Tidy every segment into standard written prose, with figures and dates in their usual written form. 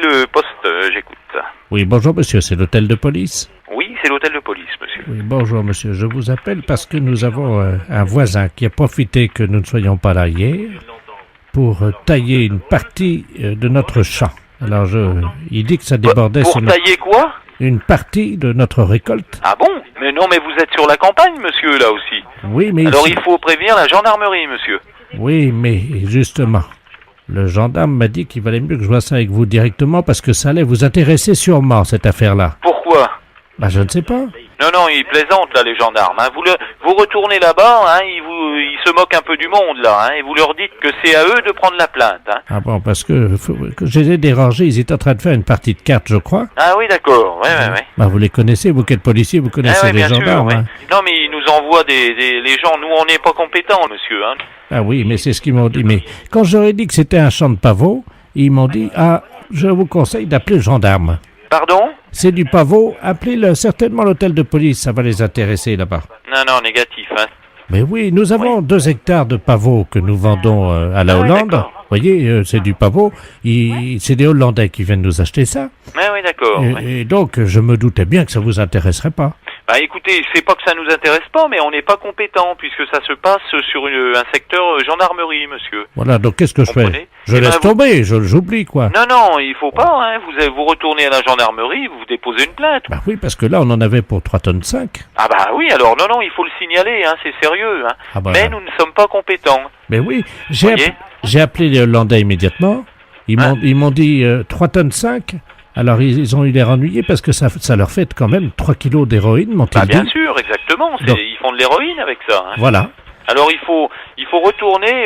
le poste, j'écoute. Oui, bonjour monsieur, c'est l'hôtel de police? Oui, c'est l'hôtel de police, monsieur. Oui, bonjour monsieur, je vous appelle parce que nous avons un voisin qui a profité que nous ne soyons pas là hier pour tailler une partie de notre champ. Alors il dit que ça débordait Pour sur tailler quoi? une partie de notre récolte. Ah bon? Mais non, mais vous êtes sur la campagne, monsieur, là aussi. Oui, mais Alors il faut prévenir la gendarmerie, monsieur. oui, mais justement, le gendarme m'a dit qu'il valait mieux que je vois ça avec vous directement parce que ça allait vous intéresser sûrement, cette affaire-là. Pourquoi? Bah, je ne sais pas. Non, ils plaisantent, là, les gendarmes. Hein. Vous retournez là-bas, hein, ils se moquent un peu du monde, là, hein, et vous leur dites que c'est à eux de prendre la plainte. Hein. Ah bon, parce que je les ai dérangés, ils étaient en train de faire une partie de cartes, je crois. Ah oui, d'accord, ouais. Bah, vous les connaissez, vous qui êtes policier, vous connaissez Ouais, les bien gendarmes. sûr, Hein. ouais. Non, mais ils nous envoient les gens, nous, on n'est pas compétents, monsieur. Hein. Ah oui, mais c'est ce qu'ils m'ont dit. Mais quand j'aurais dit que c'était un champ de pavot, ils m'ont dit, ah, je vous conseille d'appeler le gendarme. Pardon? C'est du pavot, appelez certainement l'hôtel de police, ça va les intéresser là-bas. Non, négatif, hein. Mais oui, nous avons 2 hectares de pavot que nous vendons à la Hollande. d'accord. Vous voyez, c'est du pavot. C'est des Hollandais qui viennent nous acheter ça. Oui, d'accord. Ouais. Et donc, je me doutais bien que ça vous intéresserait pas. Bah écoutez, c'est pas que ça nous intéresse pas, mais on n'est pas compétent, puisque ça se passe sur un secteur gendarmerie, monsieur. Voilà, donc qu'est-ce que je fais? Comprenez? Je laisse tomber, j'oublie, quoi. Non, il faut pas, hein. Vous retournez à la gendarmerie, vous déposez une plainte. Bah oui, parce que là, on en avait pour 3,5 tonnes. Ah bah oui, alors non, il faut le signaler, hein, c'est sérieux, hein. Ah bah, Mais nous ne sommes pas compétents. Mais oui, Voyez? j'ai appelé les Hollandais immédiatement. Ils m'ont dit 3,5 tonnes. Alors, ils ont eu l'air ennuyés parce que ça leur fait quand même 3 kilos d'héroïne, m'ont-ils dit. Bien sûr, exactement. Donc, ils font de l'héroïne avec ça. Hein. Voilà. Alors il faut retourner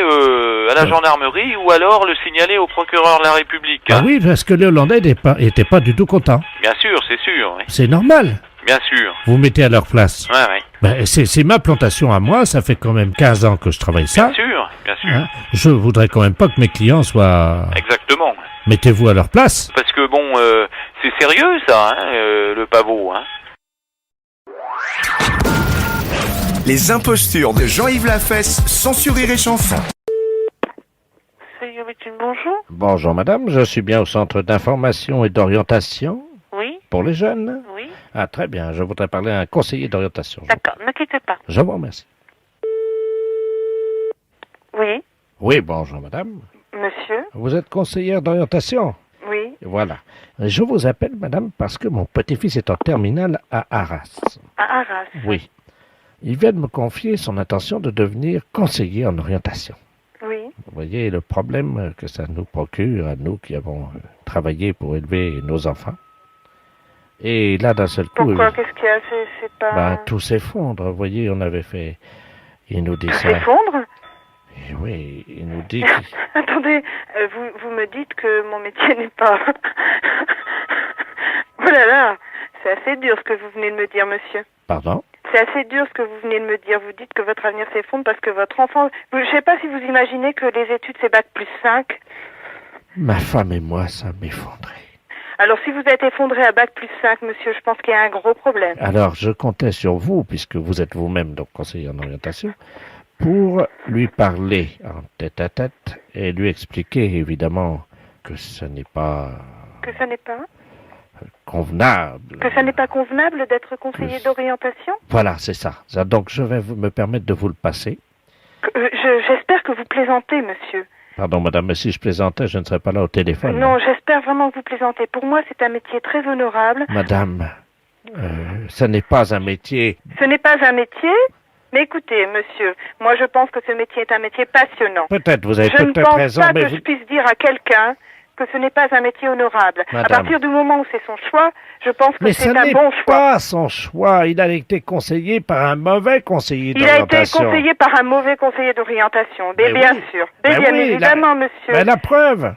à la gendarmerie ou alors le signaler au procureur de la République. Hein. Ah oui, parce que les Hollandais étaient pas du tout contents. Bien sûr, c'est sûr. Oui. C'est normal. Bien sûr. Vous mettez à leur place. Ouais. Ben, c'est ma plantation à moi, ça fait quand même 15 ans que je travaille ça. Bien sûr. Hein, je voudrais quand même pas que mes clients soient... Exactement. Mettez-vous à leur place. Parce que bon, c'est sérieux ça, hein, le pavot. Hein. Les impostures de Jean-Yves Lafesse, sans sourire et chanson. Bonjour. Bonjour madame, je suis bien au centre d'information et d'orientation Oui, pour les jeunes. oui. Ah très bien, je voudrais parler à un conseiller d'orientation. D'accord, ne quittez pas. Je vous remercie. Oui, Oui, bonjour madame. monsieur. Vous êtes conseillère d'orientation? Oui. Voilà. Je vous appelle madame parce que mon petit-fils est en terminale à Arras. À Arras. Oui. Il vient de me confier son intention de devenir conseiller en orientation. Oui. Vous voyez le problème que ça nous procure à nous qui avons travaillé pour élever nos enfants. Et là, d'un seul coup... Pourquoi? Qu'est-ce qu'il y a? C'est pas... Ben, tout s'effondre. Vous voyez, on avait fait... Il nous dit Tout ça. s'effondre? Et oui, il nous dit... Attendez, vous me dites que mon métier n'est pas... Oh là là, c'est assez dur ce que vous venez de me dire, monsieur. Pardon? C'est assez dur ce que vous venez de me dire. Vous dites que votre avenir s'effondre parce que votre enfant... Je ne sais pas si vous imaginez que les études, c'est bac+5. Ma femme et moi, ça m'effondrait. Alors, si vous êtes effondré à bac+5, monsieur, je pense qu'il y a un gros problème. Alors, je comptais sur vous, puisque vous êtes vous-même donc conseiller en orientation, pour lui parler en tête-à-tête et lui expliquer, évidemment, que ce n'est pas... Que ça n'est pas... convenable. Que ça n'est pas convenable d'être conseiller d'orientation? Voilà, c'est ça. Donc, je vais me permettre de vous le passer. J'espère que vous plaisantez, monsieur. Pardon, madame, mais si je plaisantais, je ne serais pas là au téléphone. Non, j'espère vraiment que vous plaisantez. Pour moi, c'est un métier très honorable. Madame, ce n'est pas un métier... Ce n'est pas un métier? Mais écoutez, monsieur, moi je pense que ce métier est un métier passionnant. Peut-être, vous avez peut-être raison, je ne pense pas mais que je puisse dire à quelqu'un que ce n'est pas un métier honorable. Madame. À partir du moment où c'est son choix, je pense que Mais c'est ce un n'est bon choix. pas son choix. Il a été conseillé par un mauvais conseiller Il a été d'orientation. conseillé par un mauvais conseiller d'orientation. Mais Mais bien oui. sûr. Mais Mais bien oui, évidemment, monsieur. Mais la preuve,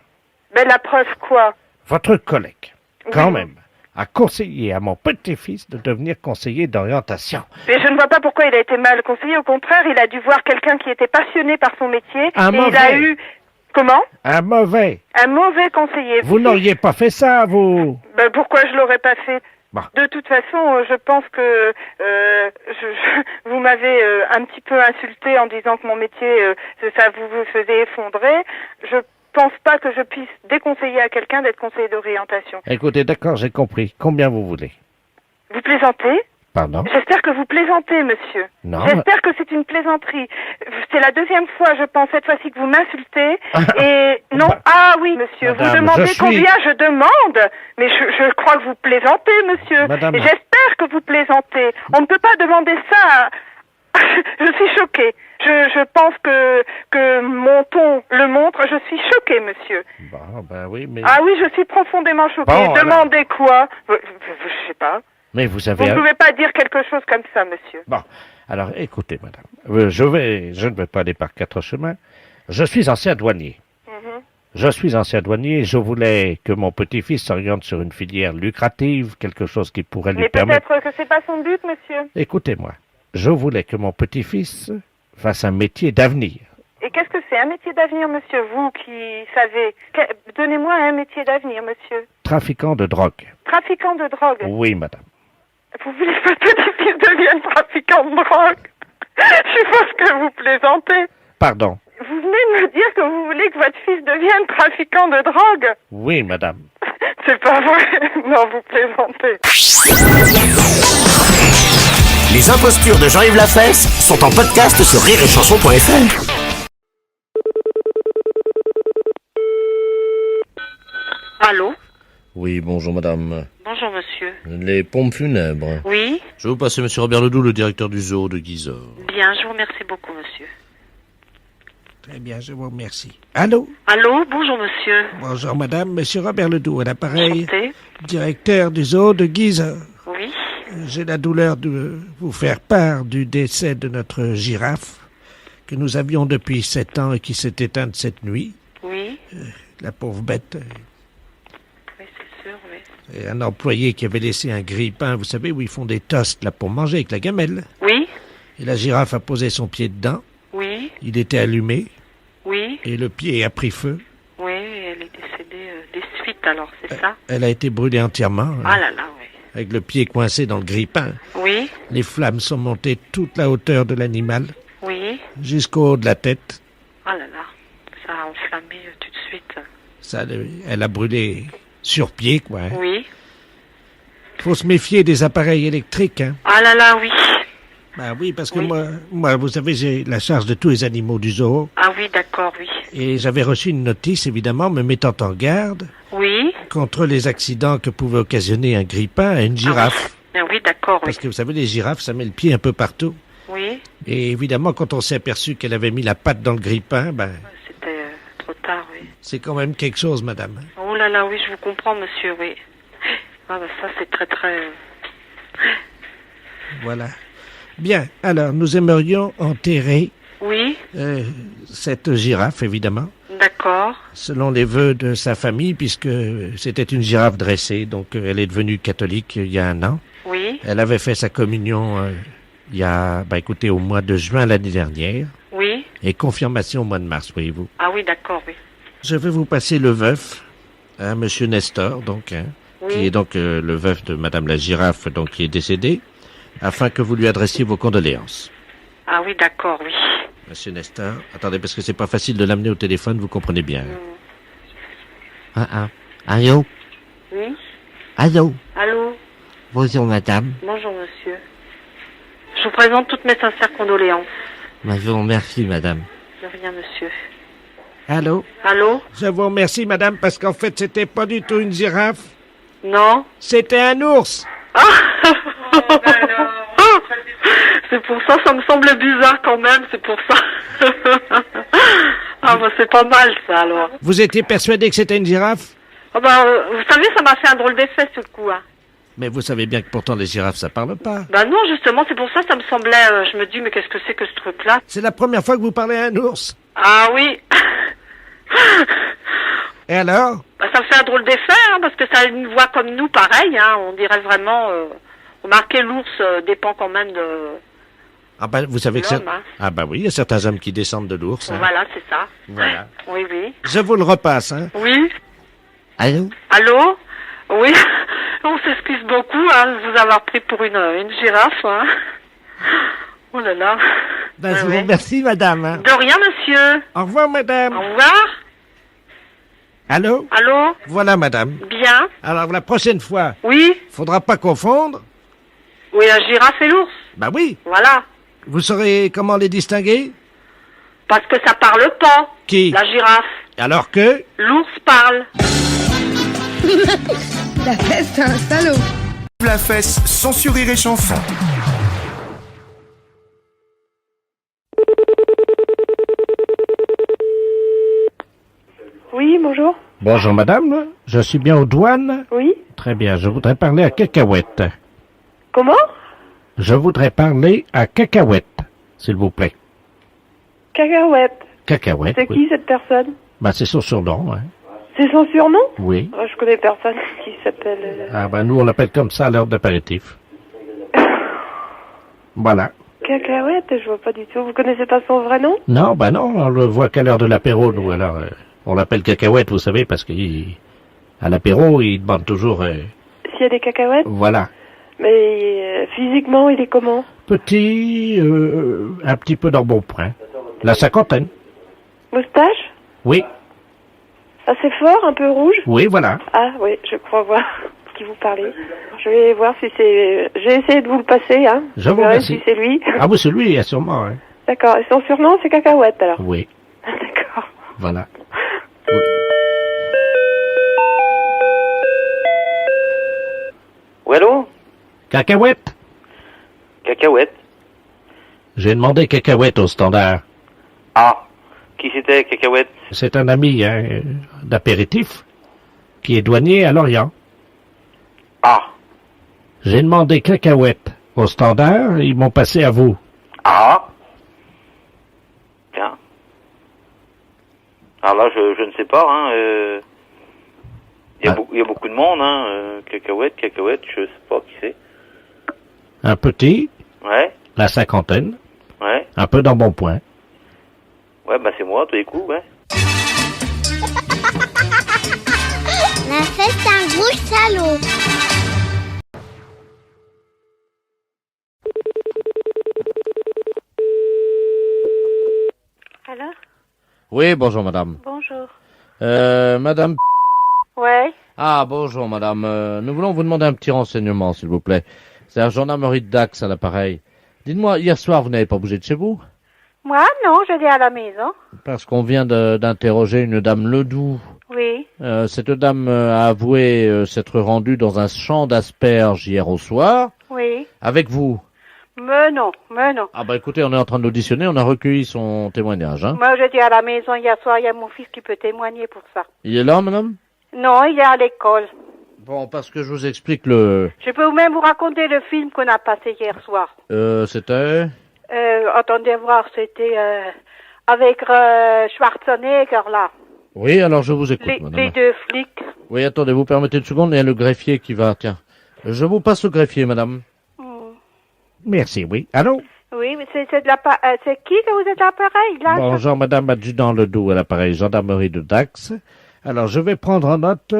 Mais la preuve quoi? votre collègue, quand Oui. même, a conseillé à mon petit-fils de devenir conseiller d'orientation. Mais je ne vois pas pourquoi il a été mal conseillé. Au contraire, il a dû voir quelqu'un qui était passionné par son métier. Un et il a mauvais. eu... Comment? Un mauvais. Un mauvais conseiller. Vous n'auriez pas fait ça, vous. Ben, pourquoi je l'aurais pas fait? Bon. De toute façon, je pense que vous m'avez un petit peu insulté en disant que mon métier, ça vous faisait effondrer. Je pense pas que je puisse déconseiller à quelqu'un d'être conseiller d'orientation. Écoutez, d'accord, j'ai compris. Combien vous voulez? Vous plaisantez? Pardon? J'espère que vous plaisantez, monsieur. Non. J'espère que c'est une plaisanterie. C'est la deuxième fois, je pense, cette fois-ci que vous m'insultez. Et non, ah oui, monsieur, Madame, vous demandez je suis- combien je demande. Mais je crois que vous plaisantez, monsieur. Madame. Et j'espère que vous plaisantez. On ne peut pas demander ça. Je suis choquée. Je pense que mon ton le montre. Je suis choquée, monsieur. Bon, ben oui, mais... Ah oui, je suis profondément choquée. Bon, Demandez quoi? Je sais pas. Mais vous Vous avez... ne pouvez pas dire quelque chose comme ça, monsieur. Bon, alors écoutez, madame. Je ne vais pas aller par quatre chemins. Je suis ancien douanier. Mhm. Je suis ancien douanier et je voulais que mon petit-fils s'oriente sur une filière lucrative, quelque chose qui pourrait lui Mais permettre... peut-être que c'est pas son but, monsieur. Écoutez-moi, je voulais que mon petit-fils fasse un métier d'avenir. Et qu'est-ce que c'est un métier d'avenir, monsieur? Vous qui savez. Donnez-moi un métier d'avenir, monsieur. Trafiquant de drogue. Trafiquant de drogue. Oui, madame. Vous voulez que votre petit-fils devienne trafiquant de drogue? Je suppose que vous plaisantez. Pardon. Vous venez de me dire que vous voulez que votre fils devienne trafiquant de drogue? Oui, madame. C'est pas vrai. Non, vous plaisantez. Les impostures de Jean-Yves Lafesse sont en podcast sur rireetchanson.fr. Allô? Oui, bonjour madame. Bonjour monsieur. Les pompes funèbres. Oui? Je vais vous passer monsieur Robert Ledoux, le directeur du zoo de Guizor. Bien, je vous remercie beaucoup monsieur. Très bien, je vous remercie. Allô? Allô? Bonjour monsieur. Bonjour, madame. Monsieur Robert Ledoux, à l'appareil, Enchanté. directeur du zoo de Guizor. Oui? J'ai la douleur de vous faire part du décès de notre girafe que nous avions depuis 7 ans et qui s'est éteinte cette nuit. Oui? La pauvre bête. Oui, c'est sûr, oui. Et un employé qui avait laissé un grille-pain, vous savez, où ils font des toasts là pour manger avec la gamelle. Oui? Et la girafe a posé son pied dedans. Oui? Il était allumé Oui? et le pied a pris feu. Oui, elle est décédée des suites alors, c'est ça? Elle a été brûlée entièrement, Ah là là, oui. avec le pied coincé dans le grille-pain. Oui? Les flammes sont montées toute la hauteur de l'animal, Oui? jusqu'au haut de la tête. Ah là là, ça a enflammé tout de suite. Ça, elle a brûlé sur pied, quoi. Hein. Oui? Faut se méfier des appareils électriques, hein. Ah là là, oui. Ben oui, parce que Oui. moi, vous savez, j'ai la charge de tous les animaux du zoo. Ah oui, d'accord, oui. Et j'avais reçu une notice, évidemment, me mettant en garde Oui? contre les accidents que pouvait occasionner un grille-pain à une girafe. Ah oui, d'accord, oui. Parce que vous savez, les girafes, ça met le pied un peu partout. Oui? Et évidemment, quand on s'est aperçu qu'elle avait mis la patte dans le grille-pain, ben, C'était trop tard, oui. c'est quand même quelque chose, madame. Oh là là, oui, je vous comprends, monsieur, oui. Ah bah ça, c'est très très... Voilà. Bien, alors, nous aimerions enterrer Oui, cette girafe, évidemment, d'accord. selon les vœux de sa famille, puisque c'était une girafe dressée, donc elle est devenue catholique il y a 1 an. Oui, Elle avait fait sa communion il y a, écoutez, au mois de juin l'année dernière, oui. et confirmation au mois de mars, voyez-vous. Ah oui, d'accord, oui. Je vais vous passer le veuf, hein, Monsieur Nestor, donc, hein, Oui. qui est donc le veuf de Madame la girafe, donc qui est décédée, afin que vous lui adressiez vos condoléances. Ah oui, d'accord, oui. Monsieur Nestor, attendez, parce que c'est pas facile de l'amener au téléphone, vous comprenez bien. Allô? Oui. Allô? Allô? Bonjour madame. Bonjour, monsieur. Je vous présente toutes mes sincères condoléances. Je vous remercie madame. De rien, monsieur. Allô? Allô? Je vous remercie, madame, parce qu'en fait, c'était pas du tout une girafe, Non? c'était un ours. C'est pour ça, ça me semble bizarre quand même, c'est pour ça. Ah bah c'est pas mal ça alors. Vous étiez persuadé que c'était une girafe? Ah bah, vous savez, ça m'a fait un drôle d'effet ce coup, hein. Mais vous savez bien que pourtant les girafes, ça parle pas. Bah non, justement, c'est pour ça, ça me semblait, je me dis, mais qu'est-ce que c'est que ce truc-là? C'est la première fois que vous parlez à un ours. Ah oui. Et alors? Bah, ça me fait un drôle d'effet, hein, parce que ça a une voix comme nous, pareil, hein, on dirait vraiment, remarquez, l'ours dépend quand même de... Ah ben, vous savez que L'homme, c'est... hein. Ah ben oui, il y a certains hommes qui descendent de l'ours. Hein. Voilà, c'est ça. Voilà. Oui, oui. Je vous le repasse, hein. Oui. Allô? Allô? Oui. On s'excuse beaucoup, hein, de vous avoir pris pour une girafe, hein. Oh là là. Ben, je Ouais, vous ouais. remercie, madame. Hein. De rien, monsieur. Au revoir, madame. Au revoir. Allô? Allô? Voilà, madame. Bien? Alors, la prochaine fois, Oui? faudra pas confondre. Oui, la girafe et l'ours. Bah oui. Voilà. Vous saurez comment les distinguer? Parce que ça parle pas. Qui? La girafe. Alors que? L'ours parle. La fesse, c'est un salaud. La fesse sans sourire et chanson. Oui, bonjour. Bonjour, madame. Je suis bien aux douanes? Oui. Très bien. Je voudrais parler à Cacahuète. Comment? Je voudrais parler à Cacahuète, s'il vous plaît. Cacahuète. Cacahuète, C'est oui. qui cette personne? Bah, c'est son surnom, hein. C'est son surnom? Oui. Oh, je connais personne qui s'appelle... Ah, ben, nous, on l'appelle comme ça à l'heure d'apéritif. Voilà. Cacahuète, je vois pas du tout. Vous connaissez pas son vrai nom? Non, bah non, on le voit qu'à l'heure de l'apéro, nous, alors, on l'appelle Cacahuète, vous savez, parce qu'à l'apéro, il demande toujours, S'il y a des cacahuètes? voilà. Mais physiquement, il est comment? Petit, un petit peu d'embonpoint. La cinquantaine. Moustache? Oui, Assez fort, un peu rouge? oui, voilà. Ah oui, je crois voir qui vous parlez. Je vais voir si c'est... J'ai essayé de vous le passer, hein. Je vous verrai remercie. si c'est lui. Ah oui, c'est lui, sûrement, hein. D'accord. Et son surnom, c'est Cacahuète, alors? Oui, D'accord. voilà. Oui, allô? Cacahuète? Cacahuète. J'ai demandé Cacahuète au standard. Ah. Qui c'était, Cacahuète? C'est un ami, hein, d'apéritif, qui est douanier à Lorient. Ah. J'ai demandé Cacahuète au standard, ils m'ont passé à vous. Ah. Tiens. Alors là, je ne sais pas, hein. Il y a beaucoup de monde, hein. Cacahuète, je sais pas qui c'est. Un petit, Ouais, la cinquantaine, ouais. un peu d'embonpoint. Ouais, bah c'est moi, tous les coups, ouais. La fête, c'est un gros salaud. Alors? Oui, bonjour madame. Bonjour. Madame... Ouais? Ah, bonjour madame. Nous voulons vous demander un petit renseignement, s'il vous plaît. C'est la gendarmerie de Dax à l'appareil. Dites-moi, hier soir, vous n'avez pas bougé de chez vous? Moi, non, je vais à la maison. Parce qu'on vient d'interroger une dame Ledoux. Oui. Cette dame a avoué s'être rendue dans un champ d'asperges hier au soir. Oui. Avec vous. Mais non. Ah bah écoutez, on est en train de l'auditionner, on a recueilli son témoignage. Hein. Moi, j'étais à la maison hier soir, il y a mon fils qui peut témoigner pour ça. Il est là, madame? Non, il est à l'école. Bon, parce que je vous explique le... Je peux même vous raconter le film qu'on a passé hier soir. C'était... Attendez voir, c'était avec Schwarzenegger, là. Oui, alors je vous écoute, madame. Les deux flics. Oui, attendez, vous permettez une seconde, il y a le greffier qui va... Tiens, je vous passe au greffier, madame. Merci, oui. Allô? Oui, mais c'est qui que vous êtes à l'appareil, là? Bonjour, madame adjudant Ledoux à l'appareil gendarmerie de Dax. Alors, je vais prendre en note...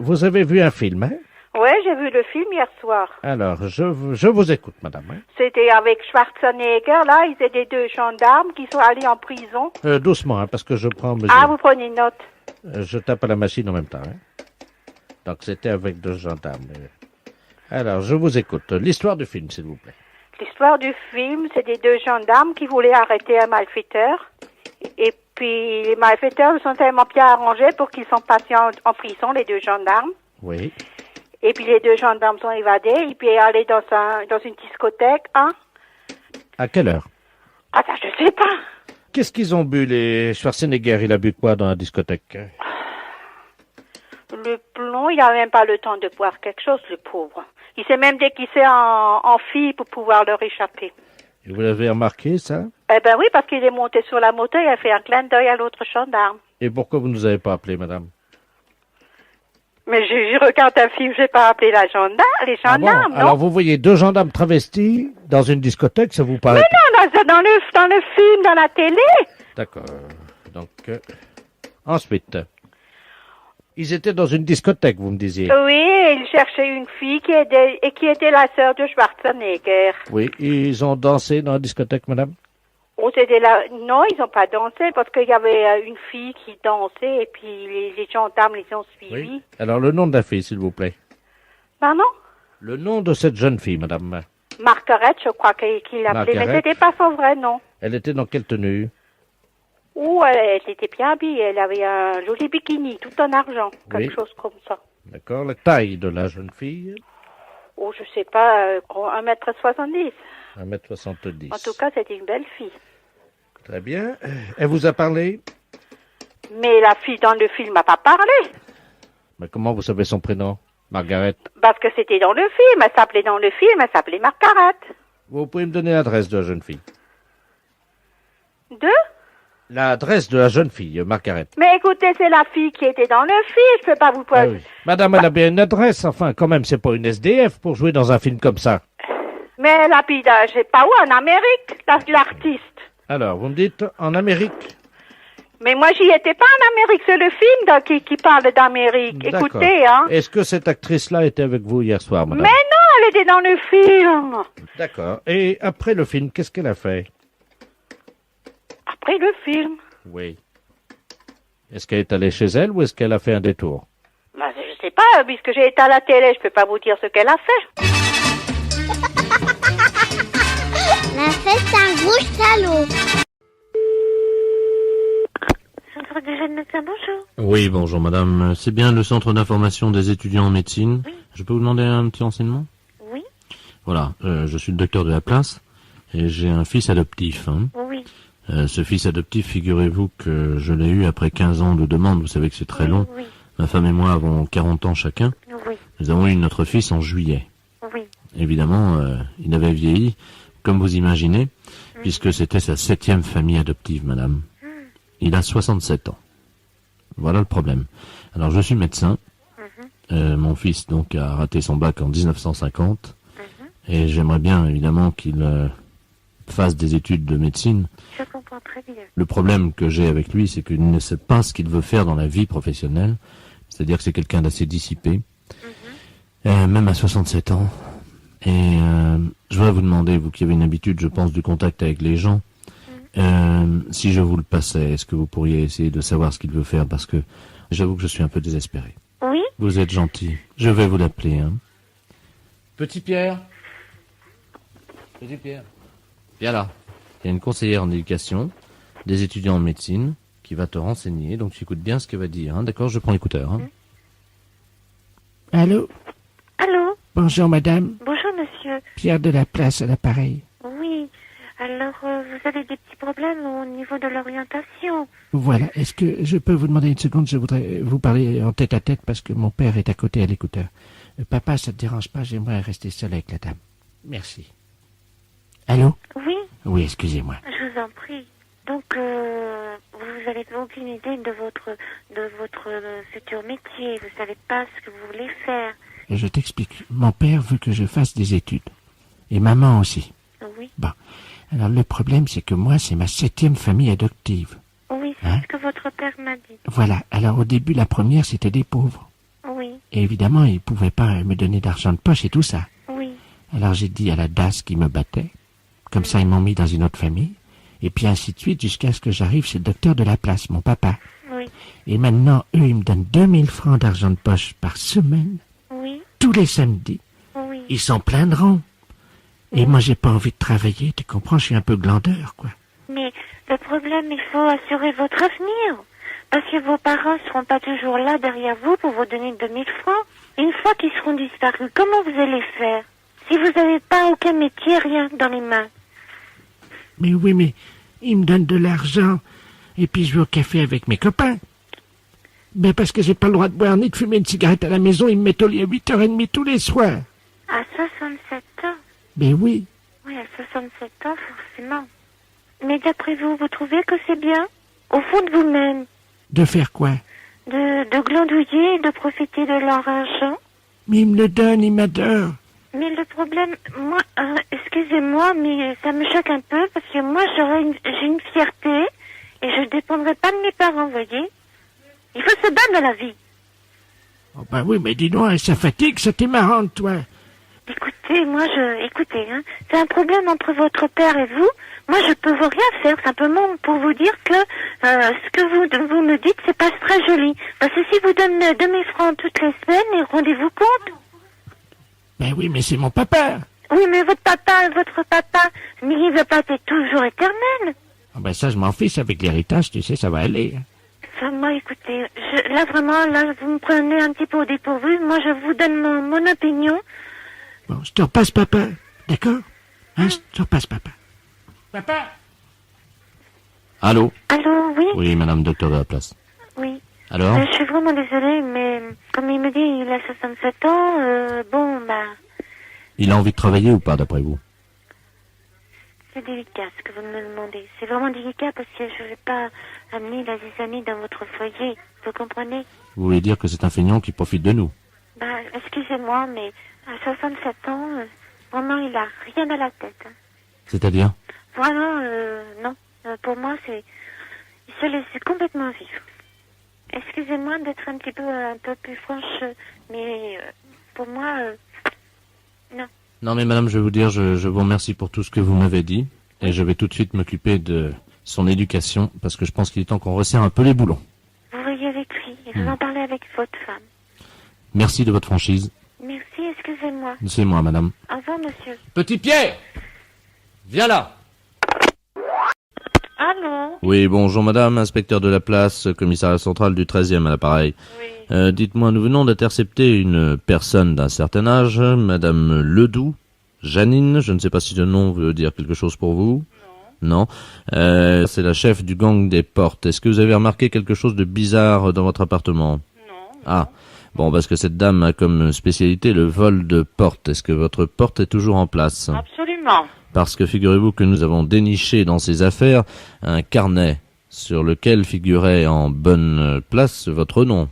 Vous avez vu un film, hein? Oui, j'ai vu le film hier soir. Alors, je vous écoute, madame. Hein? C'était avec Schwarzenegger, là, ils étaient deux gendarmes qui sont allés en prison. Doucement, hein, parce que je prends mesure. Ah, vous prenez une note. Je tape à la machine en même temps. Hein? Donc, c'était avec deux gendarmes. Alors, je vous écoute. L'histoire du film, s'il vous plaît. L'histoire du film, c'est des deux gendarmes qui voulaient arrêter un malfaiteur. Et puis, les malfaiteurs sont tellement bien arrangés pour qu'ils sont passés en prison, les deux gendarmes. Oui. Et puis, les deux gendarmes sont évadés. Et puis, allés dans une discothèque, hein. À quelle heure? Ah, ça, je sais pas. Qu'est-ce qu'ils ont bu, les Schwarzenegger? Il a bu quoi dans la discothèque? Le plomb, il n'a même pas le temps de boire quelque chose, le pauvre. Il s'est même déguisé en fille pour pouvoir leur échapper. Et vous l'avez remarqué, ça? Eh ben oui, parce qu'il est monté sur la moto et a fait un clin d'œil à l'autre gendarme. Et pourquoi vous ne nous avez pas appelé, madame? Mais je regarde un film, je n'ai pas appelé les gendarmes, bon? non? Alors vous voyez deux gendarmes travestis dans une discothèque, ça vous paraît... Mais non, dans le film, dans la télé. D'accord. Donc, ensuite, ils étaient dans une discothèque, vous me disiez? Oui, ils cherchaient une fille qui était la sœur de Schwarzenegger. Oui, ils ont dansé dans la discothèque, madame? Oh, c'était là. Non, ils n'ont pas dansé parce qu'il y avait une fille qui dansait et puis les gendarmes les ont suivis. Oui. Alors, le nom de la fille, s'il vous plaît. Pardon? Le nom de cette jeune fille, madame. Margaret, je crois qu'il l'appelait, mais Margaret. c'était pas son vrai nom. Elle était dans quelle tenue? Oh, elle était bien habillée. Elle avait un joli bikini, tout en argent, quelque Oui. chose comme ça. D'accord. La taille de la jeune fille? Oh, je sais pas, 1m70. 1m70. En tout cas, c'était une belle fille. Très bien. Elle vous a parlé? Mais la fille dans le film m'a pas parlé. Mais comment vous savez son prénom? Margaret. Parce que c'était dans le film. Elle s'appelait dans le film, elle s'appelait Margaret. Vous pouvez me donner l'adresse de la jeune fille? Deux? L'adresse de la jeune fille, Margaret. Mais écoutez, c'est la fille qui était dans le film. Je peux pas vous Ah poser. oui. Madame, elle a bien une adresse. Enfin, quand même, c'est pas une SDF pour jouer dans un film comme ça. Mais elle habite, je sais pas où, en Amérique, l'artiste. Alors, vous me dites en Amérique? Mais moi, j'y étais pas en Amérique. C'est le film qui parle d'Amérique. D'accord. Écoutez, hein. Est-ce que cette actrice-là était avec vous hier soir, madame? Mais non, elle était dans le film. D'accord. Et après le film, qu'est-ce qu'elle a fait? Après le film. Oui. Est-ce qu'elle est allée chez elle ou est-ce qu'elle a fait un détour? Bah, je sais pas, puisque j'ai été à la télé, je peux pas vous dire ce qu'elle a fait. La fête, c'est un gros salaud. Centre de jeunes médecins, bonjour. Oui, bonjour madame. C'est bien le centre d'information des étudiants en médecine. Oui. Je peux vous demander un petit renseignement? Oui. Voilà, je suis le docteur de la place et j'ai un fils adoptif. Hein. Oui. Ce fils adoptif, figurez-vous que je l'ai eu après 15 ans de demande. Vous savez que c'est très long. Oui. Ma femme et moi avons 40 ans chacun. Oui. Nous avons eu notre fils en juillet. Oui. Évidemment, il avait vieilli, comme vous imaginez, puisque c'était sa 7e famille adoptive, madame. Il a 67 ans. Voilà le problème. Alors, je suis médecin. Mon fils, donc, a raté son bac en 1950. Et j'aimerais bien, évidemment, qu'il fasse des études de médecine. Je comprends très bien. Le problème que j'ai avec lui, c'est qu'il ne sait pas ce qu'il veut faire dans la vie professionnelle. C'est-à-dire que c'est quelqu'un d'assez dissipé. Même à 67 ans. Et je voudrais vous demander, vous qui avez une habitude, je pense, du contact avec les gens, si je vous le passais, est-ce que vous pourriez essayer de savoir ce qu'il veut faire? Parce que j'avoue que je suis un peu désespéré. Oui. Vous êtes gentil. Je vais vous l'appeler. Hein. Petit Pierre. Petit Pierre. Viens là. Il y a une conseillère en éducation, des étudiants en médecine, qui va te renseigner. Donc tu écoutes bien ce qu'elle va dire. Hein. D'accord, je prends l'écouteur. Hein. Allô? Allô? Bonjour, madame. Bonjour, monsieur. Pierre de la Place à l'appareil. Oui. Alors, vous avez des petits problèmes au niveau de l'orientation. Voilà. Est-ce que je peux vous demander une seconde? Je voudrais vous parler en tête à tête parce que mon père est à côté à l'écouteur. Papa, ça te dérange pas? J'aimerais rester seul avec la dame. Merci. Allô? Oui. Oui, excusez-moi. Je vous en prie. Donc, vous n'avez aucune idée de votre futur métier. Vous savez pas ce que vous voulez faire. Je t'explique. Mon père veut que je fasse des études. Et maman aussi. Oui. Bon. Alors, le problème, c'est que moi, c'est ma 7e famille adoptive. Oui, c'est Hein? ce que votre père m'a dit. Voilà. Alors, au début, la première, c'était des pauvres. Oui. Et évidemment, ils pouvaient pas me donner d'argent de poche et tout ça. Oui. Alors, j'ai dit à la DAS qui me battait. Comme ça, ils m'ont mis dans une autre famille. Et puis, ainsi de suite, jusqu'à ce que j'arrive chez le docteur de la place, mon papa. Oui. Et maintenant, eux, ils me donnent 2000 francs d'argent de poche par semaine. Oui. Tous les samedis. Oui. Ils s'en plaindront. Et moi, j'ai pas envie de travailler, tu comprends, je suis un peu glandeur, quoi. Mais le problème, il faut assurer votre avenir. Parce que vos parents seront pas toujours là derrière vous pour vous donner 2000 francs. Une fois qu'ils seront disparus, comment vous allez faire? Si vous n'avez pas aucun métier, rien dans les mains. Mais oui, mais ils me donnent de l'argent. Et puis, je vais au café avec mes copains. Ben, parce que j'ai pas le droit de boire ni de fumer une cigarette à la maison, ils me mettent au lit à 8h30 tous les soirs. À 67 ans? Ben oui. Oui, à 67 ans, forcément. Mais d'après vous, vous trouvez que c'est bien? Au fond de vous-même? De faire quoi? De glandouiller, de profiter de leur argent? Mais ils me le donnent, ils m'adorent. Mais le problème, moi, excusez-moi, mais ça me choque un peu parce que moi, j'ai une fierté et je ne dépendrai pas de mes parents, voyez. Il faut se battre dans la vie. Oh, ben oui, mais dis donc, ça fatigue, ça t'est marrante, toi. Écoutez, écoutez, hein, c'est un problème entre votre père et vous. Moi, je peux vous rien faire, simplement pour vous dire que ce que vous me dites, c'est pas très joli. Parce que si vous donnez 2000 francs toutes les semaines, rendez-vous compte? Ben oui, mais c'est mon papa. Oui, mais votre papa, mais il va pas être toujours éternel. Ah ben ça, je m'en fiche avec l'héritage, tu sais, ça va aller. Enfin, moi, écoutez, là, vraiment, là, vous me prenez un petit peu au dépourvu. Moi, je vous donne mon opinion. Bon, je te repasse papa, d'accord? Hein, je te repasse papa. Papa! Allô? Allô, oui? Oui, madame docteur de la place. Oui. Alors? Je suis vraiment désolée, mais comme il me dit, il a 67 ans, bon, bah... Il a envie de travailler ou pas, d'après vous? C'est délicat ce que vous me demandez. C'est vraiment délicat parce que je ne vais pas amener la zizanie dans votre foyer. Vous comprenez? Vous voulez dire que c'est un feignant qui profite de nous? Bah, excusez-moi, mais à 67 ans, vraiment, il a rien à la tête. Hein. C'est-à-dire? Vraiment, non. Pour moi, il se laisse complètement vivre. Excusez-moi d'être un peu plus franche, mais pour moi, non. Non mais madame, je vais vous dire, je vous remercie pour tout ce que vous m'avez dit, et je vais tout de suite m'occuper de son éducation, parce que je pense qu'il est temps qu'on resserre un peu les boulons. Vous voyez avec lui, et vous en parlez avec votre femme. Merci de votre franchise. Merci, excusez-moi. C'est moi, madame. Au revoir, monsieur. Petit Pierre! Viens là! Allô? Oui, bonjour madame, inspecteur de la place, commissariat central du 13e à l'appareil. Oui. Dites-moi, nous venons d'intercepter une personne d'un certain âge, madame Ledoux, Janine, je ne sais pas si le nom veut dire quelque chose pour vous. Non. C'est la chef du gang des portes. Est-ce que vous avez remarqué quelque chose de bizarre dans votre appartement? Non. Ah, bon, parce que cette dame a comme spécialité le vol de porte. Est-ce que votre porte est toujours en place? Absolument. Parce que figurez-vous que nous avons déniché dans ses affaires un carnet sur lequel figurait en bonne place votre nom.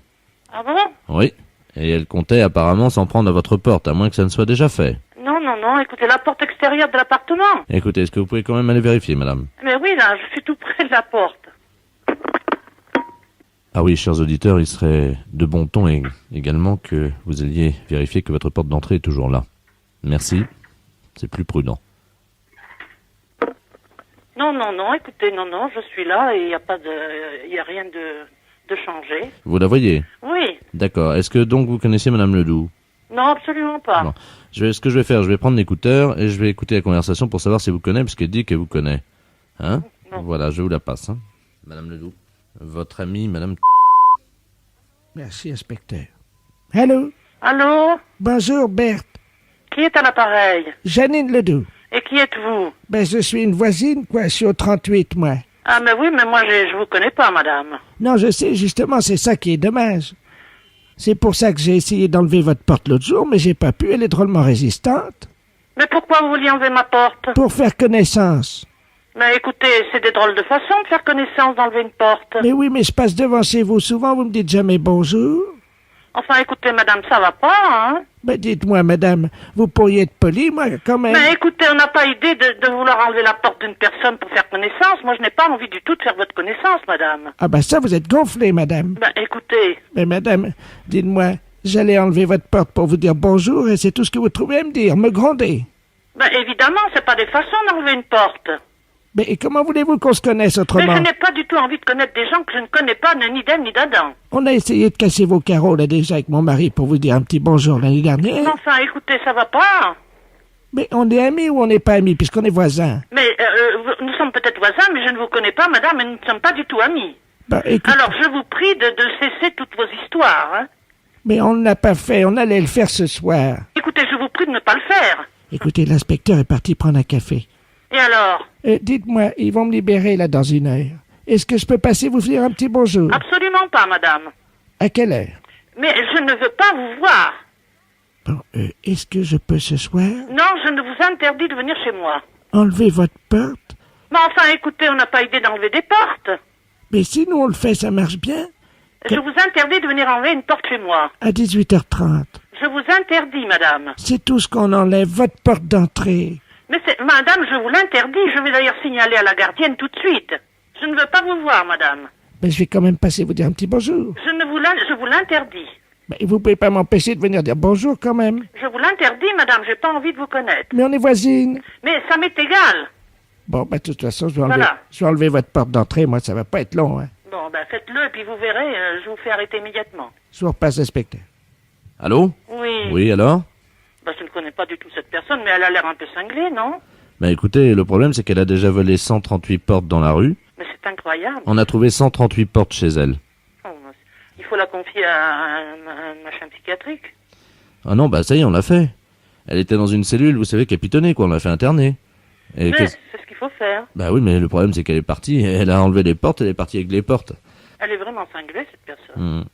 Ah bon? Oui, et elle comptait apparemment s'en prendre à votre porte, à moins que ça ne soit déjà fait. Non, écoutez, la porte extérieure de l'appartement. Écoutez, est-ce que vous pouvez quand même aller vérifier, madame? Mais oui, là, je suis tout près de la porte. Ah oui, chers auditeurs, il serait de bon ton également que vous alliez vérifier que votre porte d'entrée est toujours là. Merci, c'est plus prudent. Non, écoutez, non, je suis là et il n'y a rien de changé. Vous la voyez? Oui. D'accord. Est-ce que donc vous connaissez madame Ledoux? Non, absolument pas. Bon. Ce que je vais faire, je vais prendre l'écouteur et je vais écouter la conversation pour savoir si elle vous connaît, parce qu'elle dit qu'elle vous connaît. Hein? Non. Voilà, je vous la passe. Hein. Madame Ledoux, votre amie, madame... Merci, inspecteur. Allô? Allô? Bonjour, Berthe. Qui est à l'appareil? Janine Ledoux. Et qui êtes-vous? Ben, je suis une voisine, quoi. Je suis au 38, moi. Ah, mais oui, mais moi, je vous connais pas, madame. Non, je sais, justement, c'est ça qui est dommage. C'est pour ça que j'ai essayé d'enlever votre porte l'autre jour, mais j'ai pas pu, elle est drôlement résistante. Mais pourquoi vous vouliez enlever ma porte? Pour faire connaissance. Mais écoutez, c'est des drôles de façons de faire connaissance d'enlever une porte. Mais oui, mais je passe devant chez vous souvent, vous me dites jamais bonjour. Enfin, écoutez, madame, ça va pas, hein? Ben, dites-moi, madame, vous pourriez être polie, moi, quand même. Mais écoutez, on n'a pas idée de vouloir enlever la porte d'une personne pour faire connaissance. Moi, je n'ai pas envie du tout de faire votre connaissance, madame. Ah ben ça, vous êtes gonflée, madame. Ben, écoutez. Mais madame, dites-moi, j'allais enlever votre porte pour vous dire bonjour et c'est tout ce que vous trouvez à me dire, me gronder. Ben, évidemment, c'est pas des façons d'enlever une porte. Mais et comment voulez-vous qu'on se connaisse Mais autrement? je n'ai pas du tout envie de connaître des gens que je ne connais pas, ni d'Ève ni d'Adam. On a essayé de casser vos carreaux, là, déjà, avec mon mari, pour vous dire un petit bonjour l'année dernière. Enfin, écoutez, ça va pas. Mais on est amis ou on n'est pas amis, puisqu'on est voisins? Mais nous sommes peut-être voisins, mais je ne vous connais pas, madame, et nous ne sommes pas du tout amis. Ben, écoute, Alors, je vous prie de cesser toutes vos histoires, hein. mais on ne l'a pas fait, on allait le faire ce soir. Écoutez, je vous prie de ne pas le faire. Écoutez, l'inspecteur est parti prendre un café. Et alors? Dites-moi, ils vont me libérer, là, dans 1 heure. Est-ce que je peux passer vous dire un petit bonjour? Absolument pas, madame. À quelle heure? Mais je ne veux pas vous voir. Bon, est-ce que je peux ce soir Non, je ne vous interdis de venir chez moi. enlever votre porte? Mais enfin, écoutez, on n'a pas idée d'enlever des portes. Mais si nous on le fait, ça marche bien. Je vous interdis de venir enlever une porte chez moi. À 18h30. Je vous interdis, madame. C'est tout ce qu'on enlève, votre porte d'entrée. Mais madame, je vous l'interdis. Je vais d'ailleurs signaler à la gardienne tout de suite. Je ne veux pas vous voir, madame. Mais je vais quand même passer vous dire un petit bonjour. Je vous l'interdis. Mais vous pouvez pas m'empêcher de venir dire bonjour quand même. Je vous l'interdis, madame. J'ai pas envie de vous connaître. Mais on est voisines. Mais ça m'est égal. Bon, ben, de toute façon, je vais enlever votre porte d'entrée. Moi, ça va pas être long, hein. Bon, ben faites-le, et puis vous verrez, je vous fais arrêter immédiatement. Je vous repasse, inspecteur. Allô? Oui. Oui, alors? Ben, je ne connais pas du tout cette personne, mais elle a l'air un peu cinglée, non? Bah écoutez, le problème c'est qu'elle a déjà volé 138 portes dans la rue. Mais c'est incroyable. On a trouvé 138 portes chez elle. Oh, il faut la confier à un machin psychiatrique. Ah non, bah ça y est, on l'a fait. Elle était dans une cellule, vous savez, capitonnée, quoi, on l'a fait interner. Et Mais c'est ce qu'il faut faire. Bah oui, mais le problème c'est qu'elle est partie, elle a enlevé les portes, elle est partie avec les portes. Elle est vraiment cinglée, cette personne.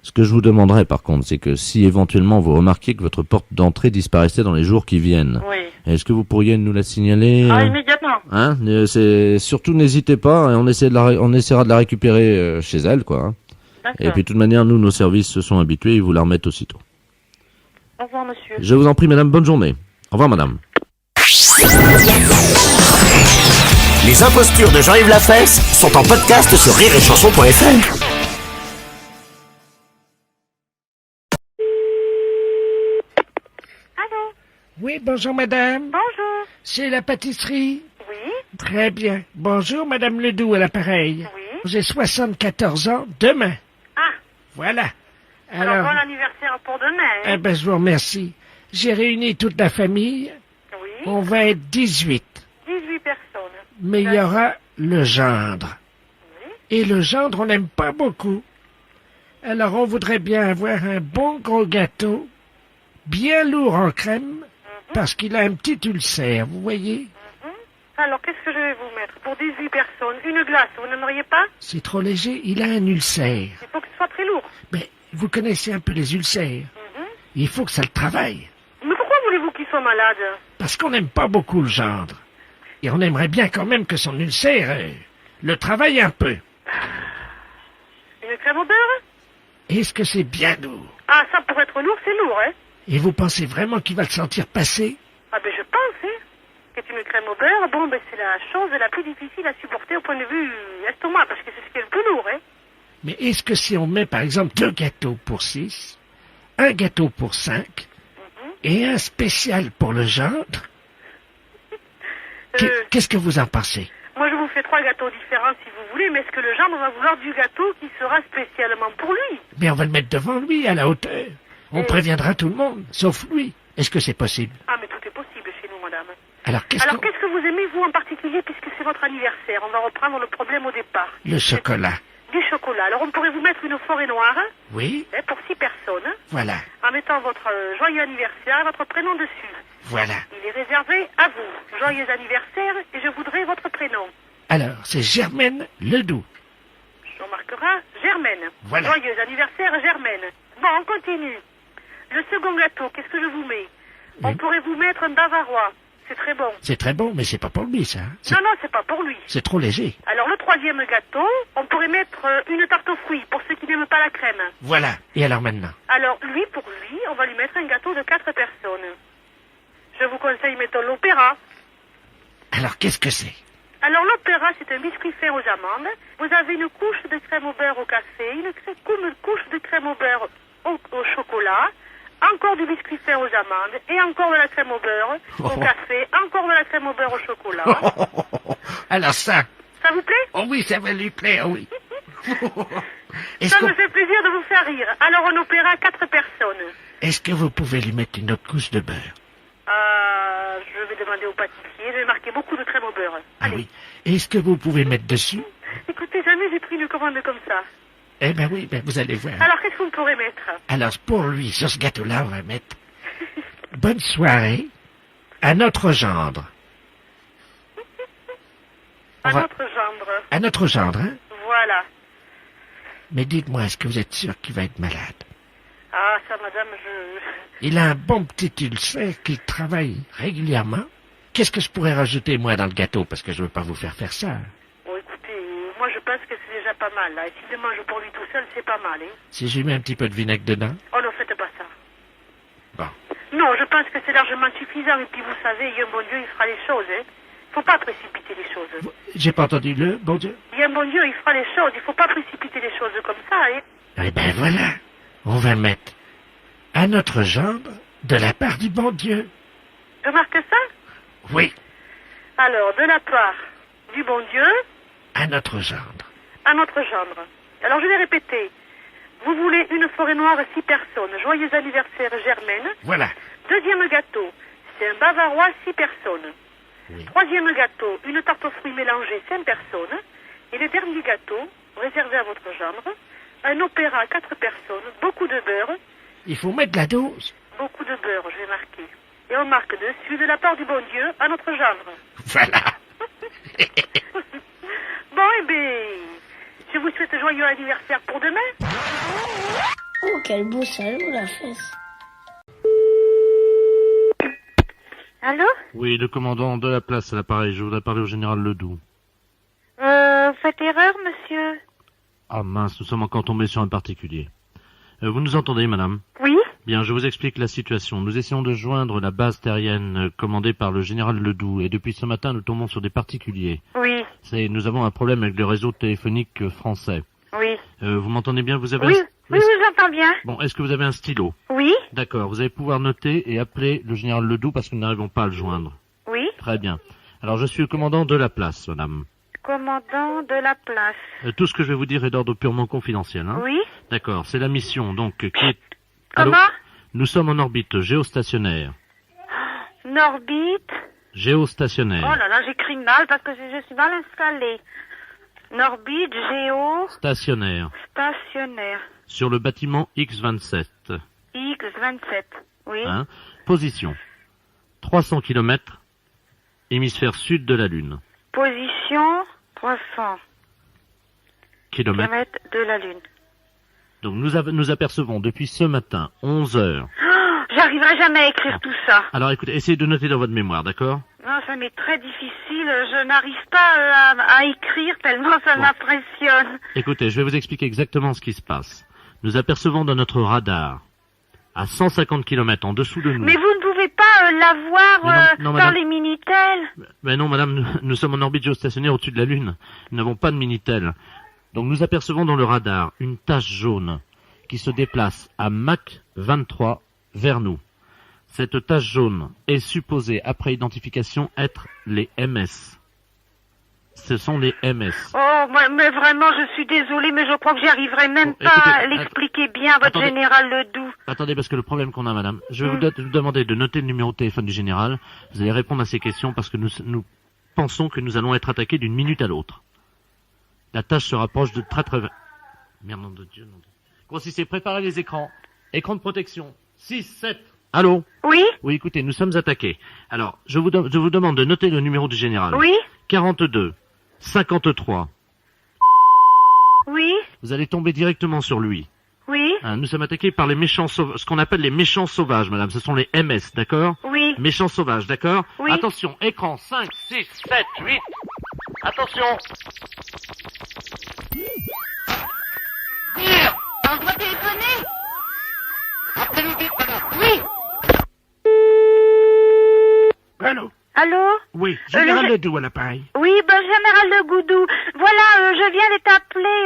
Ce que je vous demanderais par contre, c'est que si éventuellement vous remarquiez que votre porte d'entrée disparaissait dans les jours qui viennent, Oui. est-ce que vous pourriez nous la signaler Immédiatement. Hein? C'est surtout n'hésitez pas, et on essaiera de la récupérer chez elle, quoi. Hein. Et puis de toute manière, nous, nos services se sont habitués, ils vous la remettent aussitôt. Au revoir, monsieur. Je vous en prie, madame, bonne journée. Au revoir, madame. Les impostures de Jean-Yves Lafesse sont en podcast sur rireetchanson.fr. Oui, bonjour, madame. Bonjour. C'est la pâtisserie? Oui. Très bien. Bonjour, madame Ledoux, à l'appareil. Oui. J'ai 74 ans demain. Ah. Voilà. Alors, bon anniversaire pour demain. Eh ben, je vous remercie. J'ai réuni toute la famille. Oui. On va être 18. 18 personnes. Mais il y aura le gendre. Oui. Et le gendre, on n'aime pas beaucoup. Alors, on voudrait bien avoir un bon gros gâteau, bien lourd en crème, parce qu'il a un petit ulcère, vous voyez? Alors, qu'est-ce que je vais vous mettre? Pour 18 personnes, une glace, vous n'aimeriez pas? C'est trop léger, il a un ulcère. Il faut que ce soit très lourd. Mais vous connaissez un peu les ulcères. Il faut que ça le travaille. Mais pourquoi voulez-vous qu'il soit malade? Parce qu'on n'aime pas beaucoup le gendre. Et on aimerait bien quand même que son ulcère le travaille un peu. Une crème au beurre? Est-ce que c'est bien lourd? Ah, ça, pour être lourd, c'est lourd, hein? Et vous pensez vraiment qu'il va le sentir passer? Ah, ben, je pense, hein. Que une crème au beurre, bon, ben, c'est la chose la plus difficile à supporter au point de vue estomac, parce que c'est ce qui est le plus lourd, hein. Mais est-ce que si on met, par exemple, 2 gâteaux pour 6, un gâteau pour 5, et un spécial pour le gendre, qu'est-ce que vous en pensez? Moi, je vous fais 3 gâteaux différents si vous voulez, mais est-ce que le gendre va vouloir du gâteau qui sera spécialement pour lui? Mais on va le mettre devant lui, à la hauteur. On préviendra tout le monde, sauf lui. Est-ce que c'est possible? Ah, mais tout est possible chez nous, madame. Alors, qu'est-ce que vous aimez, vous, en particulier, puisque c'est votre anniversaire? On va reprendre le problème au départ. Le chocolat. Du chocolat. Alors, on pourrait vous mettre une forêt noire. Oui. Pour 6 personnes. Voilà. En mettant votre joyeux anniversaire et votre prénom dessus. Voilà. Il est réservé à vous. Joyeux anniversaire, et je voudrais votre prénom. Alors, c'est Germaine Ledoux. Je remarquera Germaine. Voilà. Joyeux anniversaire, Germaine. Bon, on continue. Le second gâteau, qu'est-ce que je vous mets? On pourrait vous mettre un bavarois. C'est très bon. C'est très bon, mais c'est pas pour lui, ça. Non, non, c'est pas pour lui. C'est trop léger. Alors, le troisième gâteau, on pourrait mettre une tarte aux fruits, pour ceux qui n'aiment pas la crème. Voilà. Et alors maintenant? Alors, lui, pour lui, on va lui mettre un gâteau de 4 personnes. Je vous conseille, mettons l'opéra. Alors, qu'est-ce que c'est? Alors, l'opéra, c'est un biscuit fait aux amandes. Vous avez une couche de crème au beurre au café, une couche de crème au beurre au chocolat, encore du biscuit fait aux amandes, et encore de la crème au beurre au café, encore de la crème au beurre au chocolat. Alors ça... Ça vous plaît? Oh oui, ça va lui plaire, oui. Ça me fait plaisir de vous faire rire. Alors, on opéra 4 personnes. Est-ce que vous pouvez lui mettre une autre couche de beurre? Je vais demander au pâtissier. Je vais marquer beaucoup de crème au beurre. Ah oui. Est-ce que vous pouvez mettre dessus? Écoutez, jamais j'ai pris une commande comme ça. Eh ben oui, ben vous allez voir. Alors, qu'est-ce que vous pourrez mettre? Alors, pour lui, sur ce gâteau-là, on va mettre bonne soirée à notre gendre. Notre gendre. À notre gendre, hein? Voilà. Mais dites-moi, est-ce que vous êtes sûr qu'il va être malade? Ah, ça, madame, Il a un bon petit ulcère qu'il travaille régulièrement. Qu'est-ce que je pourrais rajouter, moi, dans le gâteau? Parce que je veux pas vous faire ça. Bon, écoutez, moi, je pense que c'est déjà pas mal, là. Et s'il le mange pour lui tout seul, c'est pas mal, hein. Si je lui mets un petit peu de vinaigre dedans? Oh, non, faites pas ça. Bon. Non, je pense que c'est largement suffisant. Et puis, vous savez, il y a un bon Dieu, il fera les choses, hein. Faut pas précipiter les choses. J'ai pas entendu le bon Dieu. Il y a un bon Dieu, il fera les choses. Il faut pas précipiter les choses comme ça, hein. Eh ben voilà. On va mettre à notre gendre de la part du bon Dieu. Je marque ça? Oui. Alors, de la part du bon Dieu À notre gendre. à notre gendre. Alors, je vais répéter. Vous voulez une forêt noire 6 personnes. Joyeux anniversaire, Germaine. Voilà. Deuxième gâteau, c'est un bavarois 6 personnes. Oui. Troisième gâteau, une tarte aux fruits mélangés 5 personnes. Et le dernier gâteau, réservé à votre gendre, un opéra 4 personnes, beaucoup de beurre. Il faut mettre de la dose. Beaucoup de beurre, je vais marquer. Et on marque dessus de la part du bon Dieu à notre gendre. Voilà. Bon, eh bien, je vous souhaite joyeux anniversaire pour demain. Oh, quel beau salon, la fesse. Allô? Oui, le commandant de la place à l'appareil. Je voudrais parler au général Ledoux. Faites erreur, monsieur. Ah mince, nous sommes encore tombés sur un particulier. Vous nous entendez, madame? Oui? Bien, je vous explique la situation. Nous essayons de joindre la base terrienne commandée par le général Ledoux, et depuis ce matin, nous tombons sur des particuliers. Oui. Nous avons un problème avec le réseau téléphonique français. Oui. Vous m'entendez bien? Vous avez Oui, oui, je vous entends bien. Bon, est-ce que vous avez un stylo? Oui? D'accord, vous allez pouvoir noter et appeler le général Ledoux parce que nous n'arrivons pas à le joindre. Oui? Très bien. Alors, je suis le commandant de la place, madame. Commandant de la place. Tout ce que je vais vous dire est d'ordre purement confidentiel, hein? Oui? D'accord, c'est la mission, donc, qui est... Comment? Allô? Nous sommes en orbite géostationnaire. Norbite. Géostationnaire. Oh là là, j'écris mal parce que je suis mal installée. Norbite, Stationnaire. stationnaire. Sur le bâtiment X27. X27. Oui. Hein? Position. 300 km. Hémisphère sud de la Lune. Position 300 Kilomètres. km de la Lune. Donc nous apercevons depuis ce matin, 11 heures. Oh, j'arriverai jamais à écrire tout ça. Alors écoutez, essayez de noter dans votre mémoire, d'accord? Non, ça m'est très difficile. Je n'arrive pas à écrire tellement ça m'impressionne. Écoutez, je vais vous expliquer exactement ce qui se passe. Nous apercevons dans notre radar, à 150 km en dessous de nous. Mais vous ne pouvez pas l'avoir non, dans madame. les Minitel. Mais non, madame, nous sommes en orbite géostationnaire au-dessus de la Lune. Nous n'avons pas de Minitel. Donc nous apercevons dans le radar une tache jaune qui se déplace à Mach 23 vers nous. Cette tache jaune est supposée, après identification, être les MS. Ce sont les MS. Oh, mais vraiment, je suis désolée, mais je crois que j'y arriverai même pas à l'expliquer bien à votre attendez. général Ledoux. Attendez, parce que le problème qu'on a, madame, je vais vous demander de noter le numéro de téléphone du général. Vous allez répondre à ces questions parce que nous pensons que nous allons être attaqués d'une minute à l'autre. La tâche se rapproche de très... Merde, nom de Dieu, nom de... Grossissez, préparez les écrans. Écran de protection. 6, 7. Allô? Oui? Oui, écoutez, nous sommes attaqués. Alors, je vous demande de noter le numéro du général. Oui? 42, 53. Oui? Vous allez tomber directement sur lui. Oui? Hein, nous sommes attaqués par les méchants sauvages, ce qu'on appelle les méchants sauvages, madame. Ce sont les MS, d'accord? Oui. Méchants sauvages, d'accord? Oui. Attention, écran 5, 6, 7, 8. Attention! Merde, on doit téléphoner. Appelez vite, madame. Oui. Allô? Allô? Oui, général Ledoux à l'appareil. Oui, général de Goudou. Voilà, je viens de t'appeler,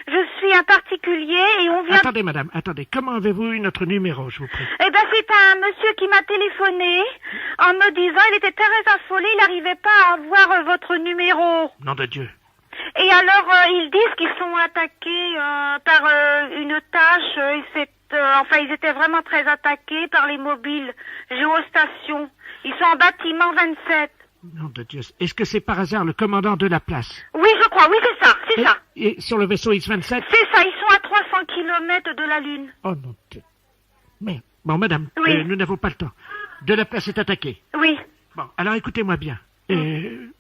je suis un particulier et on vient... Attendez, madame, attendez. Comment avez-vous eu notre numéro, je vous prie? Eh ben, c'est un monsieur qui m'a téléphoné en me disant, il était très affolé, il n'arrivait pas à avoir votre numéro. Nom de Dieu. Et alors, ils disent qu'ils sont attaqués par une tâche, enfin, ils étaient vraiment très attaqués par les mobiles géostations. Ils sont en bâtiment 27. Nom de Dieu. Est-ce que c'est par hasard le commandant de la place? Oui, je crois, oui, c'est ça, c'est ça. Et sur le vaisseau X-27? C'est ça, ils sont à 300 km de la Lune. Oh non. Mais, bon, madame, Oui. nous n'avons pas le temps. De la place est attaquée. Oui. Bon, alors écoutez-moi bien.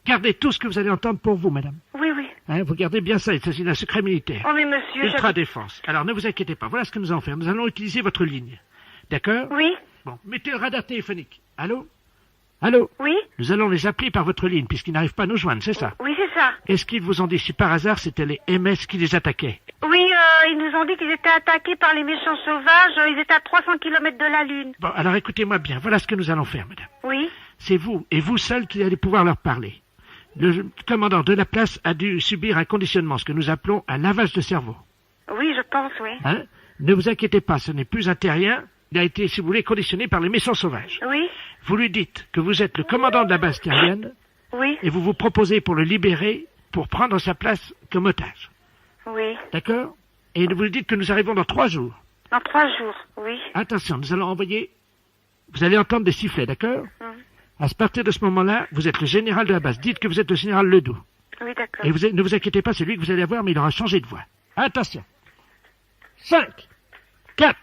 Gardez tout ce que vous allez entendre pour vous, madame. Oui, oui. Hein, vous gardez bien ça, il s'agit d'un secret militaire. Oh, mais monsieur... Ultra défense. Alors ne vous inquiétez pas, voilà ce que nous allons faire. Nous allons utiliser votre ligne. D'accord? Oui. Bon, mettez le radar téléphonique. Allô? Allô? Oui. Nous allons les appeler par votre ligne, puisqu'ils n'arrivent pas à nous joindre, c'est ça? Oui, c'est ça. Est-ce qu'ils vous ont dit si par hasard c'était les MS qui les attaquaient? Oui, ils nous ont dit qu'ils étaient attaqués par les méchants sauvages, ils étaient à 300 km de la Lune. Bon, alors écoutez-moi bien, voilà ce que nous allons faire, madame. Oui. C'est vous, et vous seul, qui allez pouvoir leur parler. Le commandant de la place a dû subir un conditionnement, ce que nous appelons un lavage de cerveau. Oui, je pense, oui. Hein? Ne vous inquiétez pas, ce n'est plus un terrien. Il a été, si vous voulez, conditionné par les méchants sauvages. Oui. Vous lui dites que vous êtes le commandant de la base terrienne Oui. Et vous vous proposez pour le libérer, pour prendre sa place comme otage. Oui. D'accord? Et vous lui dites que nous arrivons dans 3 jours. Dans 3 jours, oui. Attention, nous allons envoyer... Vous allez entendre des sifflets, d'accord? À partir de ce moment-là, vous êtes le général de la base. Dites que vous êtes le général Ledoux. Oui, d'accord. Et ne vous inquiétez pas, c'est lui que vous allez avoir, mais il aura changé de voix. Attention. 5, 4,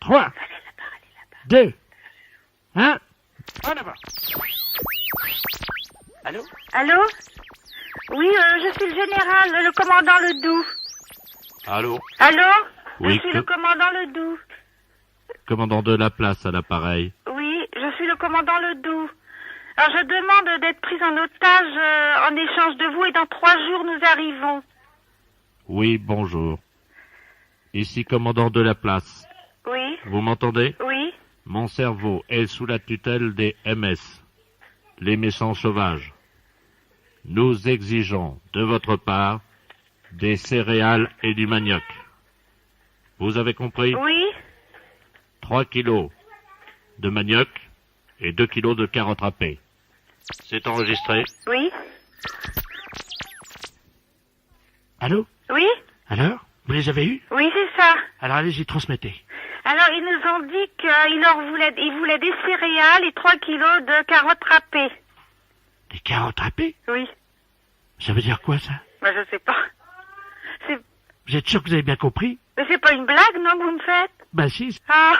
3, 2, 1, en avant. Allô? Allô? Oui, je suis le général, le commandant Ledoux. Allô? Allô? Oui, Je suis le commandant Ledoux. Commandant de la place à l'appareil. Oui, je suis le commandant Ledoux. Alors je demande d'être prise en otage en échange de vous et dans 3 jours nous arrivons. Oui, bonjour. Ici, commandant de la place. Oui. Vous m'entendez? Oui. Mon cerveau est sous la tutelle des MS, les méchants sauvages. Nous exigeons de votre part des céréales et du manioc. Vous avez compris? Oui. 3 kilos de manioc et 2 kilos de carottes râpées. C'est enregistré? Oui. Allô? Oui. Alors? Vous les avez eus? Oui, c'est ça. Alors allez-y, transmettez. Alors ils nous ont dit qu'ils voulaient des céréales et 3 kilos de carottes râpées. Des carottes râpées? Oui. Ça veut dire quoi, ça? Ben, je sais pas. Vous êtes sûr que vous avez bien compris? Mais c'est pas une blague, non, que vous me faites? Ben si. Ah.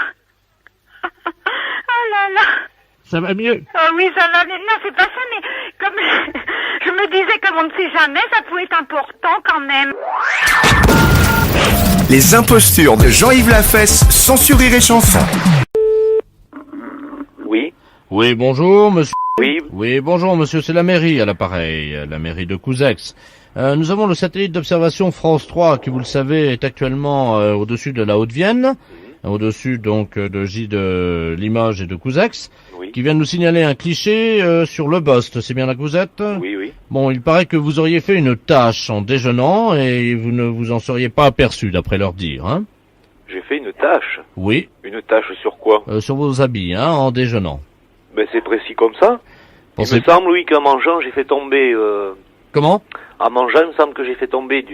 Oh là là. Ça va mieux? Oh oui, ça va mieux. Non, c'est pas ça, mais comme je me disais, comme on ne sait jamais, ça pouvait être important quand même. Les impostures de Jean-Yves Lafesse sont sur Rire et Chanson. Oui. Oui, bonjour, monsieur. Oui. Oui, bonjour, monsieur, c'est la mairie à l'appareil, la mairie de Couzex. Nous avons le satellite d'observation France 3, qui, vous le savez, est actuellement au-dessus de la Haute-Vienne, au-dessus donc de Limoges et de Couzex, qui vient de nous signaler un cliché sur le Bost. C'est bien là que vous êtes? Oui, oui. Bon, il paraît que vous auriez fait une tâche en déjeunant et vous ne vous en seriez pas aperçu, d'après leur dire, hein? J'ai fait une tâche. Oui. Une tâche sur quoi? Sur vos habits, hein, en déjeunant. Ben c'est précis comme ça. Il me semble, oui, qu'en mangeant, j'ai fait tomber... Comment? En mangeant, il me semble que j'ai fait tomber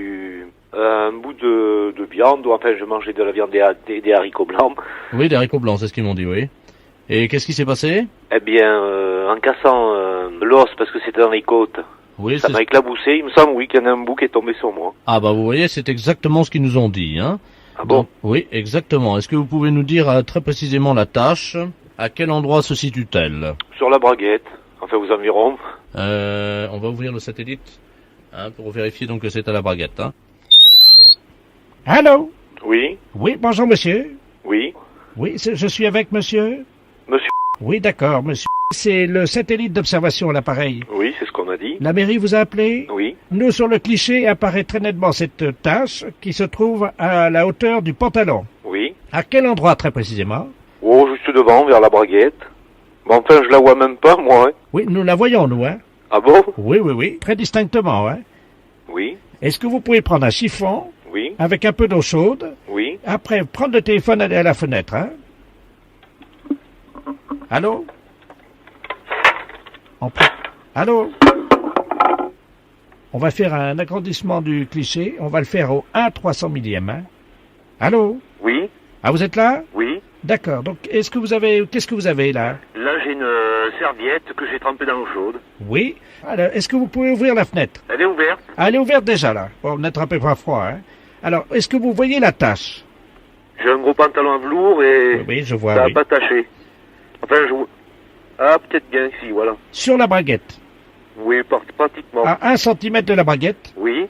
un bout de viande, ou enfin, je mangeais de la viande des haricots blancs. Oui, des haricots blancs, c'est ce qu'ils m'ont dit, oui. Et qu'est-ce qui s'est passé? Eh bien, en cassant l'os, parce que c'était dans les côtes, oui, ça m'a éclaboussé. Il me semble, oui, qu'il y en a un bout qui est tombé sur moi. Ah bah vous voyez, c'est exactement ce qu'ils nous ont dit, hein. Ah bon? Donc, oui, exactement. Est-ce que vous pouvez nous dire très précisément la tâche? À quel endroit se situe-t-elle? Sur la braguette, enfin aux environs. On va ouvrir le satellite, hein, pour vérifier donc que c'est à la braguette, hein. Allô? Oui. Oui, bonjour, monsieur. Oui. Oui, je suis avec monsieur? Monsieur. Oui, d'accord, monsieur. C'est le satellite d'observation à l'appareil. Oui, c'est ce qu'on a dit. La mairie vous a appelé? Oui. Nous, sur le cliché, apparaît très nettement cette tache qui se trouve à la hauteur du pantalon. Oui. À quel endroit, très précisément? Oh, juste devant, vers la braguette. Bon, enfin, je la vois même pas, moi, hein. Oui, nous la voyons, nous, hein. Ah bon? Oui, oui, oui. Très distinctement, hein. Oui. Est-ce que vous pouvez prendre un chiffon? Oui. Avec un peu d'eau chaude? Oui. Après, prendre le téléphone, aller à la fenêtre, hein. Allô? Allô? On va faire un agrandissement du cliché. On va le faire au 1/300 millième, hein. Allô? Oui. Ah, vous êtes là? Oui. D'accord. Donc, qu'est-ce que vous avez là? Là, j'ai une serviette que j'ai trempée dans l'eau chaude. Oui. Alors, est-ce que vous pouvez ouvrir la fenêtre? Elle est ouverte. Ah, elle est ouverte déjà, là. Bon, n'attrapez pas froid, hein. Alors, est-ce que vous voyez la tache? J'ai un gros pantalon à velours et... Oui, je vois, ça oui. n'a pas taché. Enfin, Ah, peut-être bien ici, voilà. Sur la braguette? Oui, pratiquement. À 1 centimètre de la braguette? Oui.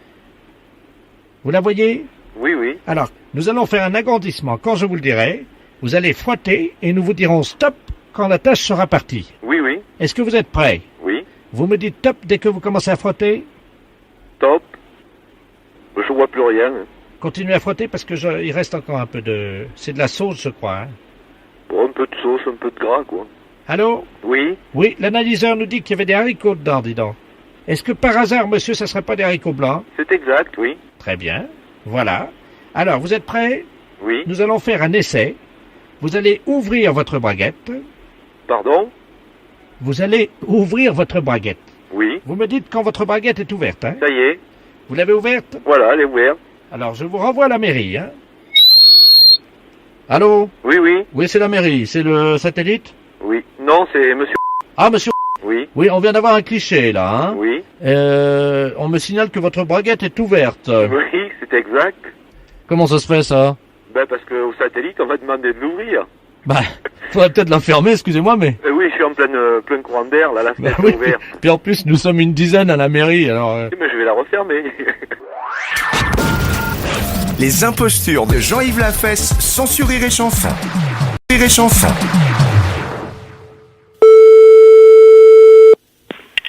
Vous la voyez? Oui, oui. Alors, nous allons faire un agrandissement. Quand je vous le dirai, vous allez frotter et nous vous dirons stop quand la tache sera partie. Oui, oui. Est-ce que vous êtes prêts? Oui. Vous me dites top dès que vous commencez à frotter? Top. Je vois plus rien. Continuez à frotter parce que il reste encore un peu de... C'est de la sauce, je crois, hein. Bon, un peu de sauce, un peu de gras, quoi. Allô? Oui. Oui, l'analyseur nous dit qu'il y avait des haricots dedans, dis donc. Est-ce que par hasard, monsieur, ça serait pas des haricots blancs? C'est exact, oui. Très bien. Voilà. Alors, vous êtes prêts? Oui. Nous allons faire un essai. Vous allez ouvrir votre braguette. Pardon? Vous allez ouvrir votre braguette. Oui. Vous me dites quand votre braguette est ouverte, hein? Ça y est. Vous l'avez ouverte? Voilà, elle est ouverte. Alors, je vous renvoie à la mairie, hein? Allô? Oui, oui. Oui, c'est la mairie. C'est le satellite? Oui. Non, c'est monsieur. Ah, monsieur. Oui. Oui, on vient d'avoir un cliché, là, hein? Oui. On me signale que votre braguette est ouverte. Oui, c'est exact. Comment ça se fait, ça? Ben, parce qu'au satellite, on va demander de l'ouvrir. Bah, faudrait peut-être la fermer, excusez-moi, mais... Oui, je suis en plein courant d'air, là, la fenêtre oui, est ouverte. puis en plus, nous sommes une dizaine à la mairie, alors... Mais je vais la refermer. Les impostures de Jean-Yves Lafesse sont sur Rire et Chanson. Rire et Chanson.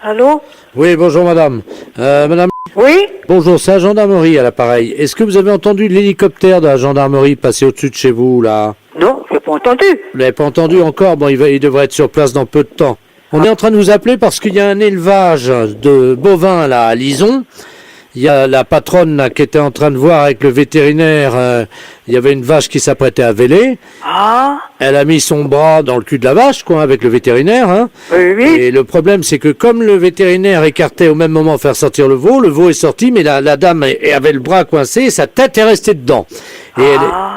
Allô? Oui, bonjour madame. Madame. Oui? Bonjour, c'est la gendarmerie à l'appareil. Est-ce que vous avez entendu l'hélicoptère de la gendarmerie passer au-dessus de chez vous, là? Non, j'ai pas entendu. Vous l'avez pas entendu encore? Bon, il devrait être sur place dans peu de temps. On est en train de vous appeler parce qu'il y a un élevage de bovins, là, à Lison. Il y a la patronne, là, qui était en train de voir avec le vétérinaire, il y avait une vache qui s'apprêtait à véler. Ah? Elle a mis son bras dans le cul de la vache, quoi, avec le vétérinaire, hein. Oui, oui. Et le problème, c'est que comme le vétérinaire écartait au même moment faire sortir le veau est sorti, mais la dame avait le bras coincé, et sa tête est restée dedans.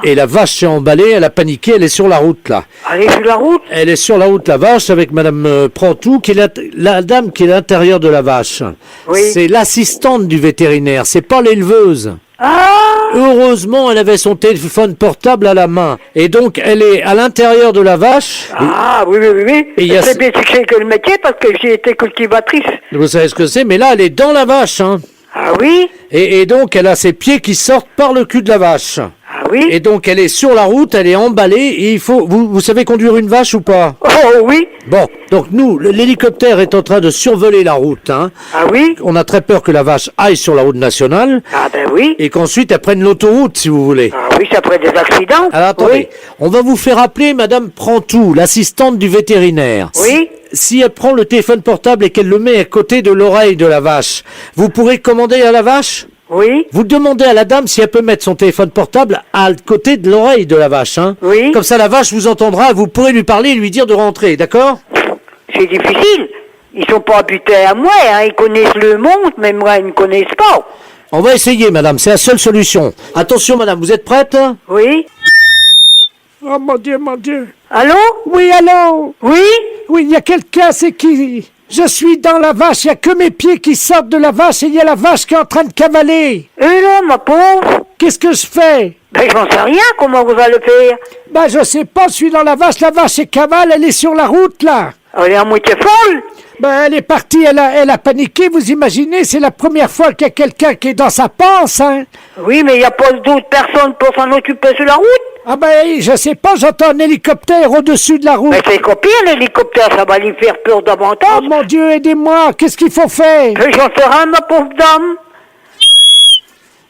Et la vache s'est emballée, elle a paniqué, elle est sur la route, là. Elle est sur la route? Elle est sur la route, la vache, avec madame Prantou, qui est la dame qui est à l'intérieur de la vache. Oui. C'est l'assistante du vétérinaire, c'est pas l'éleveuse. Ah! Heureusement, elle avait son téléphone portable à la main. Et donc, elle est à l'intérieur de la vache. Ah, oui, oui, oui, oui. Et il y a... C'est bien que j'ai que le métier parce que j'ai été cultivatrice. Vous savez ce que c'est, mais là, elle est dans la vache, hein. Ah oui? Et donc, elle a ses pieds qui sortent par le cul de la vache. Ah oui? Et donc, elle est sur la route, elle est emballée, et il faut... Vous savez conduire une vache ou pas? Oh, oui. Bon, donc nous, l'hélicoptère est en train de survoler la route, hein. Ah oui? On a très peur que la vache aille sur la route nationale. Ah ben oui. Et qu'ensuite, elle prenne l'autoroute, si vous voulez. Ah oui, ça pourrait des accidents. Alors, attendez. Oui. On va vous faire appeler madame Prantou, l'assistante du vétérinaire. Oui. Si elle prend le téléphone portable et qu'elle le met à côté de l'oreille de la vache, vous pourrez commander à la vache? Oui. Vous demandez à la dame si elle peut mettre son téléphone portable à côté de l'oreille de la vache, hein? Oui. Comme ça, la vache vous entendra, vous pourrez lui parler et lui dire de rentrer, d'accord? C'est difficile. Ils sont pas habités à moi, hein. Ils connaissent le monde, mais moi, ils ne connaissent pas. On va essayer, madame, c'est la seule solution. Attention, madame, vous êtes prête? Oui. Oh, mon Dieu, mon Dieu. Allô? Oui, allô? Oui? Oui, il y a quelqu'un, c'est qui? Je suis dans la vache, il n'y a que mes pieds qui sortent de la vache et il y a la vache qui est en train de cavaler. Et là, ma pauvre? Qu'est-ce que je fais? Ben, j'en sais rien, comment vous allez faire? Ben, je sais pas, je suis dans la vache est cavale, elle est sur la route, là. Elle est à moitié folle? Ben, elle est partie, elle a paniqué, vous imaginez, c'est la première fois qu'il y a quelqu'un qui est dans sa panse, hein. Oui, mais il n'y a pas d'autres personnes pour s'en occuper sur la route? Ah ben, je sais pas, j'entends un hélicoptère au-dessus de la route. Mais c'est copier l'hélicoptère, ça va lui faire peur davantage. Oh mon Dieu, aidez-moi, qu'est-ce qu'il faut faire? J'en sais rien, ma pauvre dame.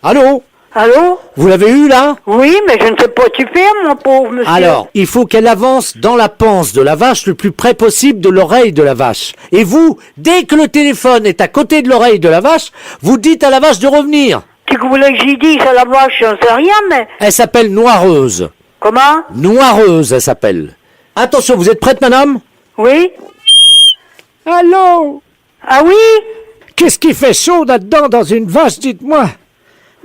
Allô? Allô? Vous l'avez eu, là? Oui, mais je ne sais pas tu faire, mon pauvre monsieur. Alors, il faut qu'elle avance dans la panse de la vache le plus près possible de l'oreille de la vache. Et vous, dès que le téléphone est à côté de l'oreille de la vache, vous dites à la vache de revenir. Tu voulais que j'y dise à la vache, j'en sais rien, mais... Elle s'appelle Noireuse. Comment? Noireuse, elle s'appelle. Attention, vous êtes prête, madame? Oui? Allô? Ah oui? Qu'est-ce qui fait chaud là-dedans dans une vache, dites-moi?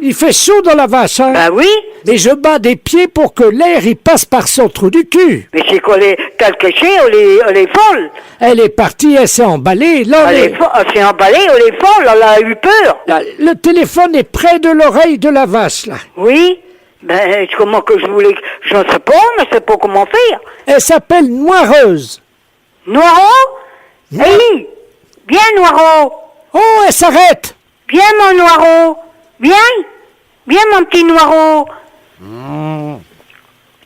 Il fait chaud dans la vache, hein? Ah oui? Mais je bats des pieds pour que l'air y passe par son trou du cul. Mais c'est qu'on est quelque chose, elle est folle. Elle est partie, elle s'est emballée. Là, elle s'est emballée, elle est folle, elle a eu peur. Là, le téléphone est près de l'oreille de la vache, là. Oui? Ben, comment que je voulais... Je ne sais pas, mais je sais pas comment faire. Elle s'appelle Noireuse. Noiro? Oui. Viens, Noiro. Oh, elle s'arrête. Viens, mon Noiro. Viens. Viens, mon petit Noiro.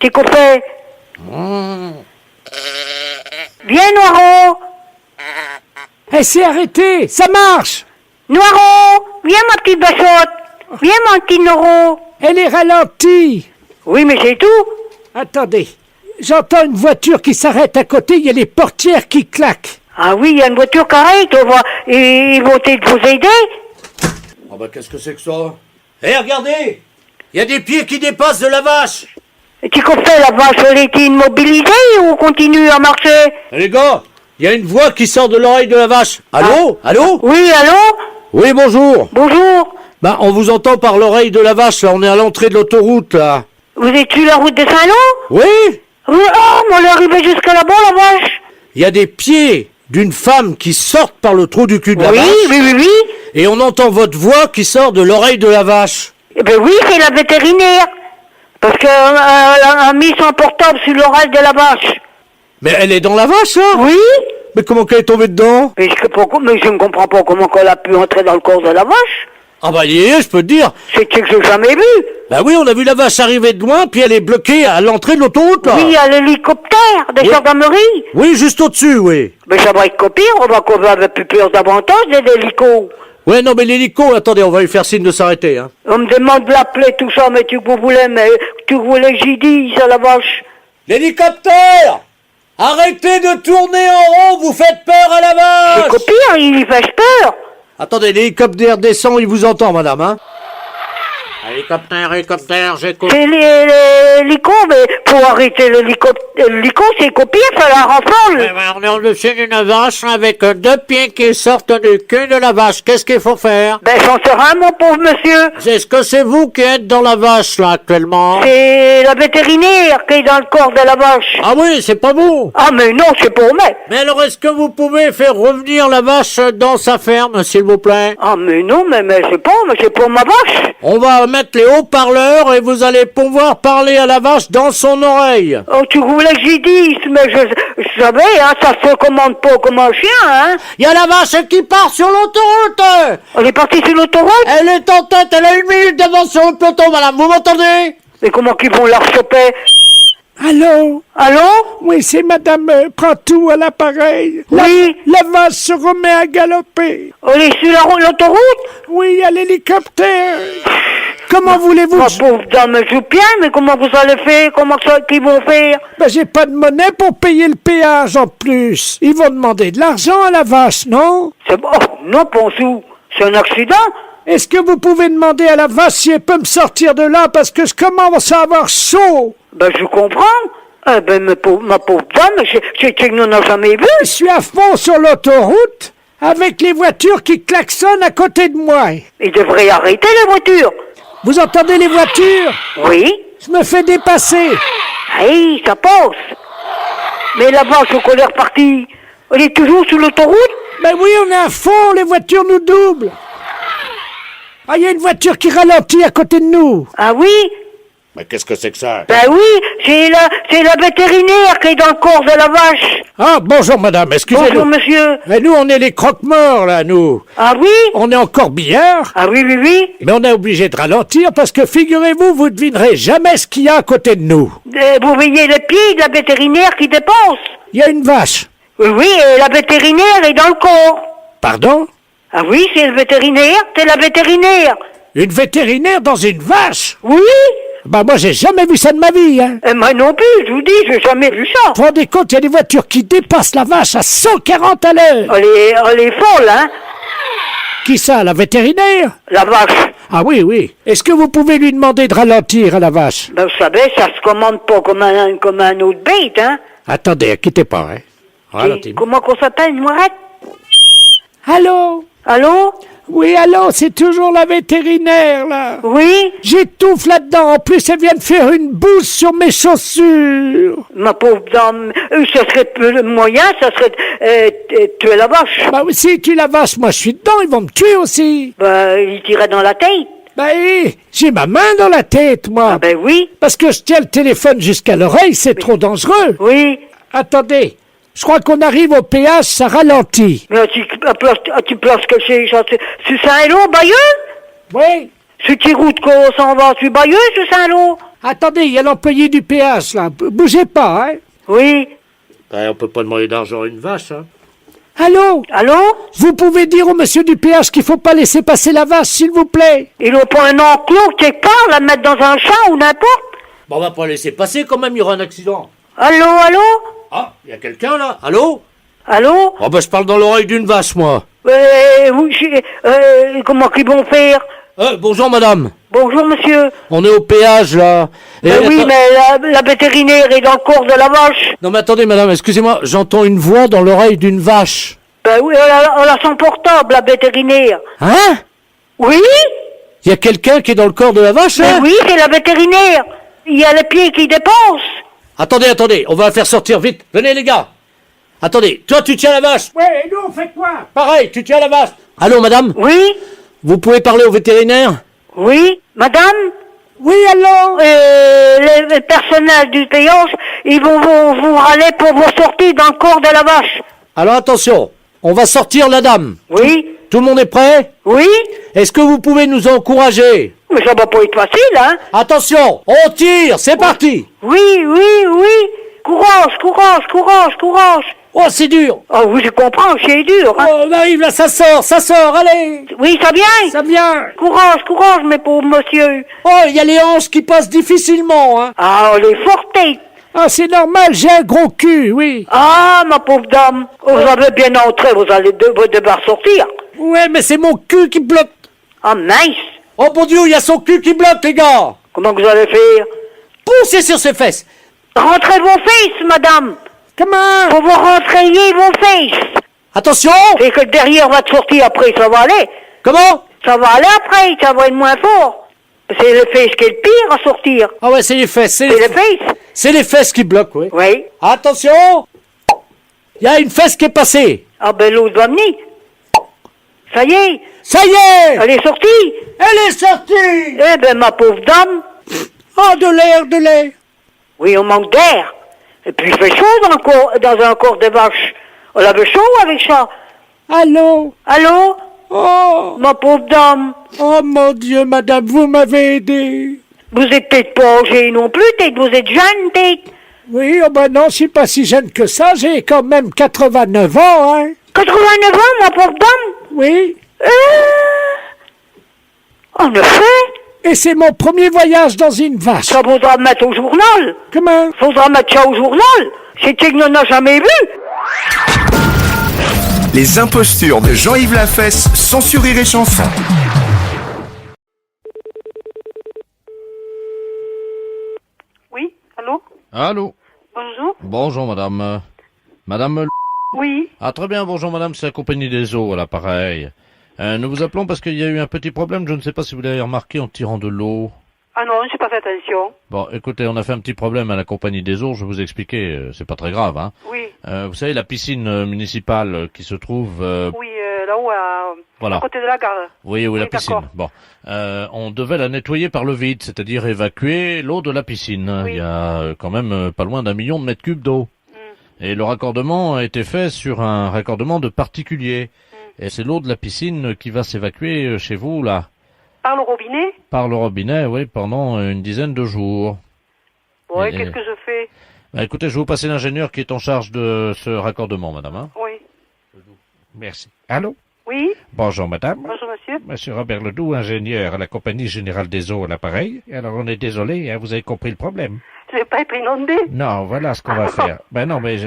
T'es copain. Viens, Noiro. Elle s'est arrêtée. Ça marche. Noiro. Viens, ma petite bachotte. Viens, mon petit Noiro. Elle est ralentie. Oui, mais c'est tout. Attendez. J'entends une voiture qui s'arrête à côté. Il y a les portières qui claquent. Ah oui, il y a une voiture carrée. Ils vont vous aider. Oh bah qu'est-ce que c'est que ça? Eh, regardez! Il y a des pieds qui dépassent de la vache! Et tu comprends, la vache, elle est immobilisée ou continue à marcher? Les gars, Il y a une voix qui sort de l'oreille de la vache. Allô? Allô? Oui, allô? Oui, bonjour. Bonjour. Bah, on vous entend par l'oreille de la vache, là. On est à l'entrée de l'autoroute, là. Vous êtes sur la route de Saint-Lô? Oui? Oui, oh, on est arrivé jusqu'à là-bas, la vache. Il y a des pieds d'une femme qui sortent par le trou du cul de la Oui, vache. oui, oui, oui. Et on entend votre voix qui sort de l'oreille de la vache. Eh ben oui, c'est la vétérinaire. Parce qu'elle a mis son portable sur l'oreille de la vache. Mais elle est dans la vache, là? Oui. Mais comment qu'elle est tombée dedans? Mais je ne comprends pas comment elle a pu entrer dans le corps de la vache. Ah bah, je peux te dire. C'est que je n'ai jamais vu. Bah oui, on a vu la vache arriver de loin, puis elle est bloquée à l'entrée de l'autoroute, là. Oui, à l'hélicoptère de gendarmerie. Oui, juste au-dessus, oui. Mais ça va être copié, on va avoir plus peur davantage des hélicos. Ouais, non, mais l'hélico, attendez, on va lui faire signe de s'arrêter, hein. On me demande de l'appeler, tout ça, mais tu voulais que j'y dise à la vache. L'hélicoptère! Arrêtez de tourner en rond, vous faites peur à la vache! C'est pire, il fait peur. Attendez, l'hélicoptère descend, il vous entend, madame, hein? Hélicoptère, j'écoute. C'est l'hélico, mais pour arrêter l'hélico, c'est copié, ça la rafale. On est au-dessus d'une vache avec deux pieds qui sortent du cul de la vache. Qu'est-ce qu'il faut faire? Ben, j'en sais rien, mon pauvre monsieur. Est-ce que c'est vous qui êtes dans la vache, là, actuellement? C'est la vétérinaire qui est dans le corps de la vache. Ah oui, c'est pas vous. Ah, mais non, c'est pour moi. Mais alors, est-ce que vous pouvez faire revenir la vache dans sa ferme, s'il vous plaît? Ah, mais non, mais c'est pas, mais c'est pour ma vache. On va mettre les haut-parleurs et vous allez pouvoir parler à la vache dans son oreille. Oh, tu voulais que j'y dise, mais je savais, hein, ça se commande pas comme un chien, hein. Il y a la vache qui part sur l'autoroute. Elle est partie sur l'autoroute? Elle est en tête, elle a 1 minute d'avance sur le peloton, madame, vous m'entendez? Mais comment qu'ils vont la choper? Allô? Allô? Oui, c'est madame Prantou à l'appareil. Oui. La vache se remet à galoper. Elle est sur l'autoroute? Oui, il y a l'hélicoptère. Comment voulez-vous? Ma pauvre dame, je bien, mais comment vous allez faire? Comment ça qu'ils vont faire? Ben, j'ai pas de monnaie pour payer le péage en plus. Ils vont demander de l'argent à la vache, non? C'est bon. Non, Ponsou. C'est un accident? Est-ce que vous pouvez demander à la vache si elle peut me sortir de là parce que je commence à avoir chaud? Ben, je comprends. Eh ben, ma pauvre dame, c'est que nous n'avons jamais vu. Je suis à fond sur l'autoroute avec les voitures qui klaxonnent à côté de moi. Ils devraient arrêter les voitures. Vous entendez les voitures? Oui. Je me fais dépasser. Hey, ça passe. Mais la vache au colère partie, elle est toujours sur l'autoroute? Ben oui, on est à fond, les voitures nous doublent. Ah, il y a une voiture qui ralentit à côté de nous. Ah oui? Mais qu'est-ce que c'est que ça? Ben oui, c'est la vétérinaire qui est dans le corps de la vache. Ah, bonjour madame, excusez-nous. Bonjour monsieur. Mais nous, on est les croque-morts, là, nous. Ah oui? On est en corbillard. Ah oui, oui, oui. Mais on est obligé de ralentir parce que, figurez-vous, vous ne devinerez jamais ce qu'il y a à côté de nous. Vous voyez les pieds de la vétérinaire qui dépassent. Il y a une vache. Oui, oui, et la vétérinaire est dans le corps. Pardon? Ah oui, c'est le vétérinaire, c'est la vétérinaire. Une vétérinaire dans une vache? Oui. Bah moi j'ai jamais vu ça de ma vie, hein. Et moi non plus, je vous dis, j'ai jamais vu ça. Vous vous rendez compte, il y a des voitures qui dépassent la vache à 140 à l'heure. Elle est folle, hein. Qui ça, la vétérinaire? La vache. Ah oui, oui. Est-ce que vous pouvez lui demander de ralentir à la vache? Ben vous savez, ça se commande pas comme un autre bête, hein. Attendez, quittez pas, hein. Ralentez. Comment qu'on s'appelle, une moirette? Allô? Allô? Oui, allô, c'est toujours la vétérinaire, là. Oui? J'étouffe là-dedans. En plus, elle vient de faire une bouse sur mes chaussures. Ma pauvre dame, ça serait le moyen, ça serait tuer la vache. Bah oui, si tu la vache, moi je suis dedans, ils vont me tuer aussi. Bah, il tirait dans la tête. Bah oui, j'ai ma main dans la tête, moi. Ah ben oui. Parce que je tiens le téléphone jusqu'à l'oreille, c'est trop dangereux. Oui. Attendez. Je crois qu'on arrive au péage, ça ralentit. Mais tu places que c'est Saint-Lô, Bayeux? Oui. C'est qui route qu'on s'en va? Tu Bayeux, c'est Saint-Lô? Attendez, il y a l'employé du péage, là. Bougez pas, hein. Oui. Ben, on peut pas demander d'argent à une vache, hein. Allô? Allô? Vous pouvez dire au monsieur du péage qu'il faut pas laisser passer la vache, s'il vous plaît? Ils n'ont pas un enclos quelque part, la mettre dans un champ ou n'importe? Bon, on va pas laisser passer quand même, il y aura un accident. Allô, allô? Ah, il y a quelqu'un là? Allô? Allô? Oh ben je parle dans l'oreille d'une vache, moi. Comment qu'ils vont faire? Bonjour madame. Bonjour monsieur. On est au péage là. Oui, mais la vétérinaire est dans le corps de la vache. Non mais attendez madame, excusez-moi, j'entends une voix dans l'oreille d'une vache. Ben oui, elle a son portable, la vétérinaire. Hein? Oui? Il y a quelqu'un qui est dans le corps de la vache, Mais hein? oui, c'est la vétérinaire. Il y a les pieds qui dépensent. Attendez, on va la faire sortir vite. Venez les gars. Attendez, toi tu tiens la vache. Ouais, et nous, on fait quoi? Pareil, tu tiens la vache. Allô madame? Oui? Vous pouvez parler au vétérinaire? Oui? Madame? Oui, allô? Les personnels du péage, ils vont vous râler pour vos sorties dans le corps de la vache. Alors attention, on va sortir la dame. Oui? Tout le monde est prêt? Oui? Est-ce que vous pouvez nous encourager? Mais ça va pas être facile, hein? Attention, on tire, c'est parti! Oui. Courage. Oh, c'est dur! Oh oui, je comprends, c'est dur, hein? Oh, on arrive là, ça sort, allez! Oui, ça vient? Ça vient! Courage, mes pauvres monsieur. Oh, il y a les hanches qui passent difficilement, hein! Ah, elle est forte. Ah, c'est normal, j'ai un gros cul, oui. Ah, ma pauvre dame, vous avez bien entré, vous allez devoir sortir. Ouais, mais c'est mon cul qui bloque! Ah, mince! Oh mon Dieu, il y a son cul qui bloque, les gars! Comment vous allez faire? Poussez sur ses fesses! Rentrez vos fesses, madame! Comment? Faut vous rentrer vos fesses! Attention! Et que le derrière va te sortir après, ça va aller! Comment? Ça va aller après, ça va être moins fort! C'est les fesses qui est le pire à sortir! Ah ouais, c'est les fesses, C'est les fesses! C'est les fesses qui bloquent, oui. Oui. Attention! Il y a une fesse qui est passée! Ah ben l'autre va venir! Ça y est! Ça y est! Elle est sortie! Elle est sortie! Eh ben ma pauvre dame! Oh, de l'air! Oui, on manque d'air! Et puis il fait chaud dans un corps de vache! On avait chaud avec ça! Allô? Oh! Ma pauvre dame! Oh mon Dieu, madame, vous m'avez aidé. Vous êtes peut-être pas âgé non plus, peut-être vous êtes jeune, peut-être! Oui, oh ben non, je suis pas si jeune que ça, j'ai quand même 89 ans, hein. 89 ans, ma pauvre dame! Oui. En effet! Et c'est mon premier voyage dans une vache. Ça faudra mettre au journal! Comment? Faudra mettre ça au journal! C'est qu'il n'en a jamais vu! Les impostures de Jean-Yves Lafesse sont sur Rire et Chanson. Oui, allô? Allô? Bonjour? Bonjour, madame. Madame... Oui. Ah, très bien, bonjour, madame, c'est la compagnie des eaux, à l'appareil. Nous vous appelons parce qu'il y a eu un petit problème, je ne sais pas si vous l'avez remarqué en tirant de l'eau. Ah non, j'ai pas fait attention. Bon, écoutez, on a fait un petit problème à la compagnie des eaux, je vais vous expliquer, c'est pas très grave, hein. Oui. Vous savez, la piscine municipale qui se trouve... Oui, là-haut, voilà. à côté de la gare. Oui, la piscine. d'accord. Bon, on devait la nettoyer par le vide, c'est-à-dire évacuer l'eau de la piscine. Oui. Il y a quand même pas loin d'1 million de mètres cubes d'eau. Et le raccordement a été fait sur un raccordement de particulier. Et c'est l'eau de la piscine qui va s'évacuer chez vous, là. Par le robinet? Par le robinet, oui, pendant une dizaine de jours. Oui, Et- qu'est-ce que je fais? Bah, écoutez, je vais vous passer l'ingénieur qui est en charge de ce raccordement, madame. Hein. Oui. Merci. Allô? Oui? Bonjour, madame. Bonjour, monsieur. Monsieur Robert Ledoux, ingénieur à la Compagnie Générale des Eaux à l'appareil. Alors, on est désolé, hein, vous avez compris le problème. Je vais pas être inondé. Non, voilà ce qu'on va faire. Ben non, mais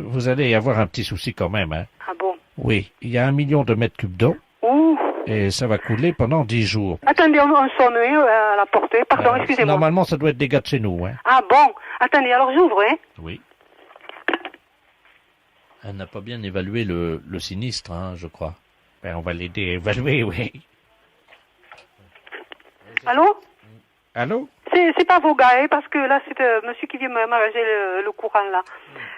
vous allez avoir un petit souci quand même, hein. Ah bon? Oui, il y a 1 million de mètres cubes d'eau. Ouh. Et ça va couler pendant 10 jours. Attendez, on sonne à la porte. Pardon, excusez-moi. Normalement, ça doit être des gars de chez nous, hein. Ah bon? Attendez, alors j'ouvre, hein? Oui. Elle n'a pas bien évalué le sinistre, hein, je crois. Ben, on va l'aider à évaluer, oui. Allô? Allô? C'est pas vos gars, hein, parce que là, c'est monsieur qui vient m'arranger le courant, là.